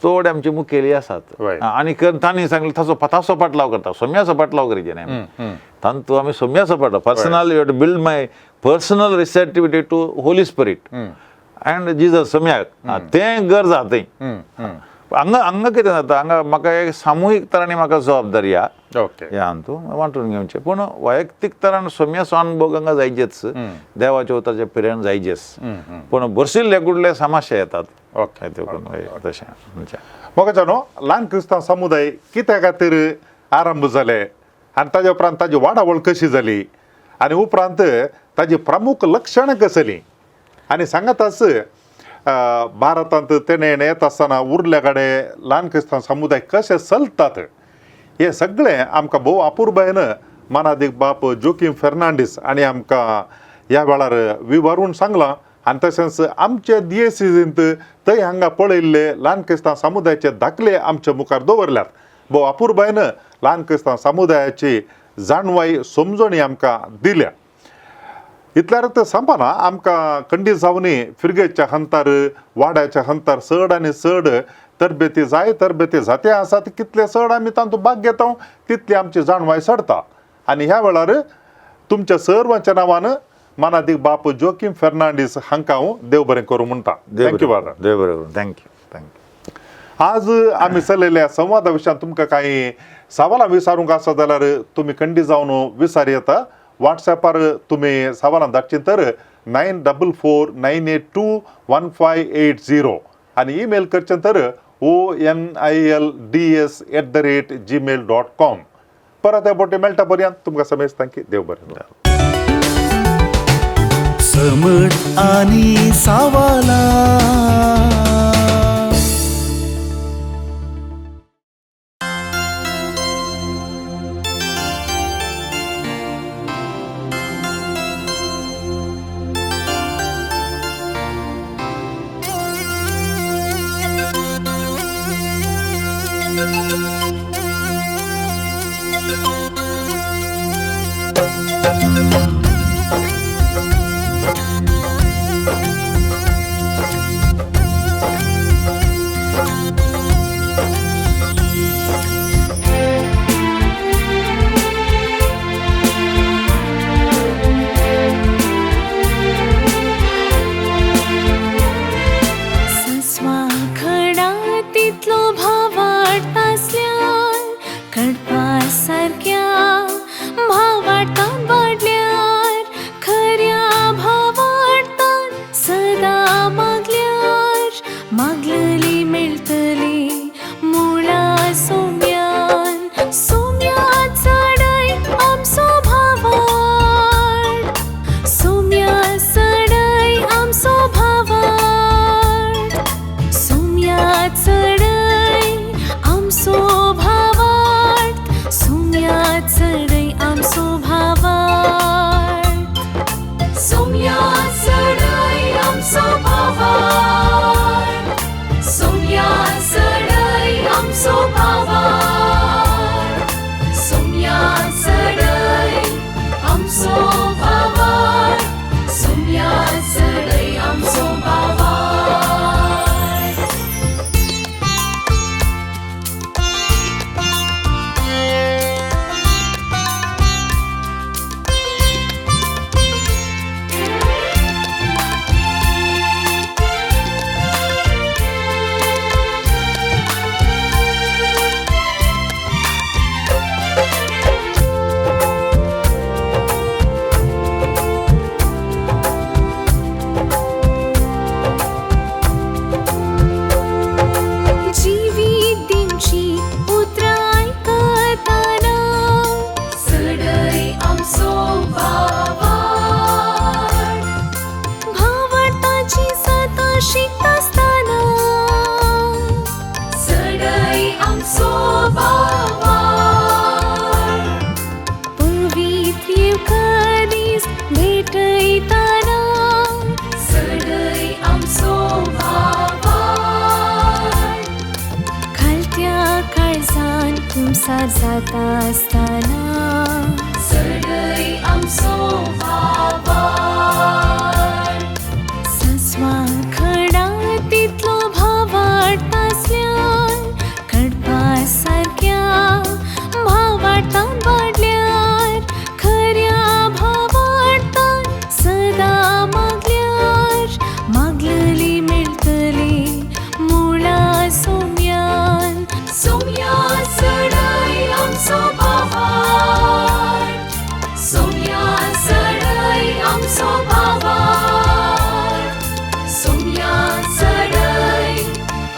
चड आमची मुखेली आसात आनी तांणी सांगलें ताचो पाटलाव करता सोम्याचो पाटलाव करचें न्ही तांतू आमी सोम्याचो पाटलाव personal you build my personal receptivity to holy spirit and Jesus सोम्याक तें गरज आहा थंय हांगा कितें जाता हांगा म्हाका एक सामुहीक तरांनी म्हाका जबाबदारी आहा ओके हे तूं वांटून घेवचें पूण वैयक्तीक तरान सोम्याचो अनुभव हांगा जायचेच देवाच्या उतारच्या पिऱ्यान जायचेच पूण बरशिल्ले कुठले समाशे येतात ओके तशें म्हाका न्हू ल्हान क्रिस्तांव समुदाय कित्या खातीर आरंभ जाले आनी ताजे उपरांत ताजी वाडावळ कशी जाली आनी उपरांत ताजी प्रमुख लक्षणां कसली आनी सांगाताच भारतांत तेणे येत आसतना उरल्या कडेन ल्हान क्रिस्तांव समुदाय कशे चलतात हे सगळें आमकां भोव अपुरबायेन मानादीक बाप जोकीम फेर्नांडीस आनी आमकां ह्या वेळार विवरून सांगलां आनी तशेंच आमचे दियेसीजींत थंय हांगा पळयल्ले ल्हान क्रिस्तांव समुदायाचे दाखले आमचे मुखार दवरल्यात भोव अपुरबायेन ल्हान क्रिस्तांव समुदायाची जाणवाई समजणी आमकां दिल्या इतल्यार संपना आमकां खंडीत जावनी फिरगेच्या हंतार वाड्याच्या हंतार चड आनी चड तरबेती जाय तरबेती जाते आसात कितले चड आमी तातूंत भाग घेता तितली आमची जाणवाय चडता आनी ह्या वेळार तुमच्या सर्वांच्या नांवान मानादीक बाप जोकीम फेर्नांडीस हांकां हांव देव बरें करूं म्हणटा थँक्यू बाबा देव बरें करूं थँक्यू आज आमी चलयल्या संवादा विशयान तुमकां कांय सवालां विचारूंक आसा जाल्यार तुमी खंडीत जावन विचार येता व्हॉट्सॅपार तुमी सवालां धाडची तर 9449821580 आनी ईमेल करचें तर onilds@gmail.com परत हे बोटे मेळटा पर्यंत तुमकां समेस्तां की देव बरें समट आणि सावाला शिकता असताना सडई आमचो भावार पवित्र कधीच भेटयताना सडई आमचो भावार खालत्या काळजान तुमसार जाता असताना सडई आमचो भावार सस्वा खडा तितलो भावार्थ आसल्यान कडपा सारक्या भावार्थान वाडल्यार खऱ्या भावार्थान सदा मागल्यार मागलेली मेळटली मुळा सोम्यान सोम्या सडई आमचो भावार सोम्या सडई आमचो भावार सोम्या सडई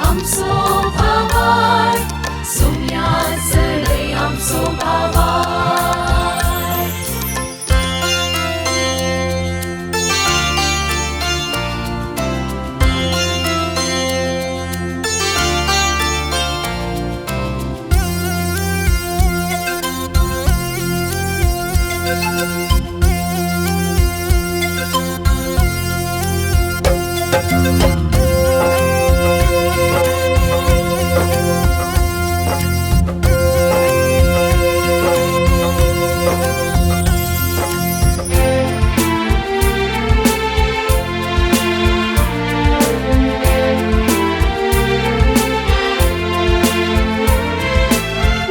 आमचो भावार सोम्या सडई आमचो भावार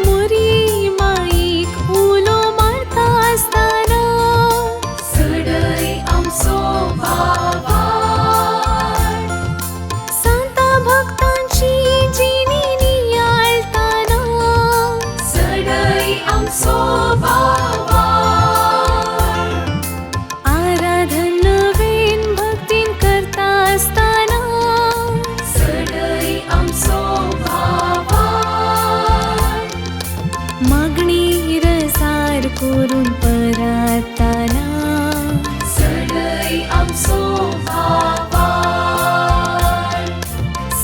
मुरी माईक उलो मारता असताना सडई आमचो भावार संता भक्तांची जिणी नियाळताना सडई आमचो भावार आराधन नवीन भक्तीन करता असताना सडई आमचो भावार मागणी रसार करून परताना सडई आमचो भावार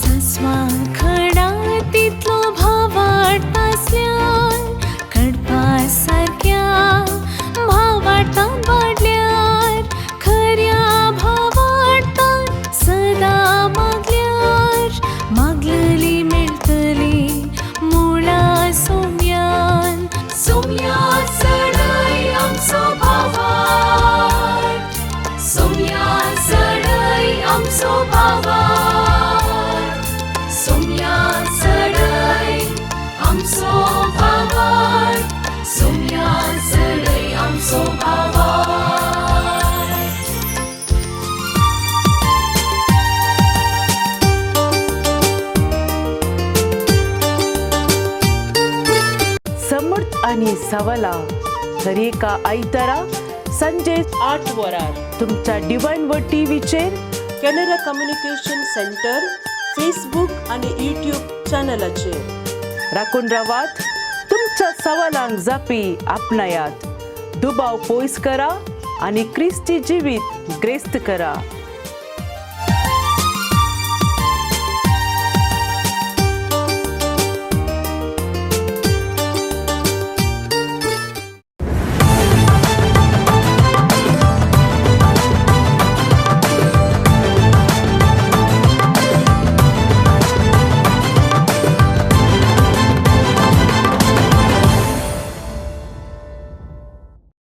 सस्वा खडा तितलो भावार्थ आसल्यान कडपा सारक्या भावार्थान वाडल्यार खऱ्या भावार्थान सदा मागल्यार मागलेली मेळटली मुळा सोम्यान सोम्या सडई आमचो भावार सोम्या सडई आमचो भावार सोम्या सडई आमचो भावार सोम्या सडई आमचो भावार समर्थ आणि सवाला दर एका आयतारा संजे 8 वरार तुमच्या डिवाइन वर्ड टीव्हीचेर कॅनरा कम्युनिकेशन सेंटर फेसबुक आणि यूट्यूब चॅनलाचेर राखून रावात. तुमच्या सवालांक जापी आपणायात. दुबाव पयस करा आणि क्रिस्ती जिवीत ग्रेस्त करा.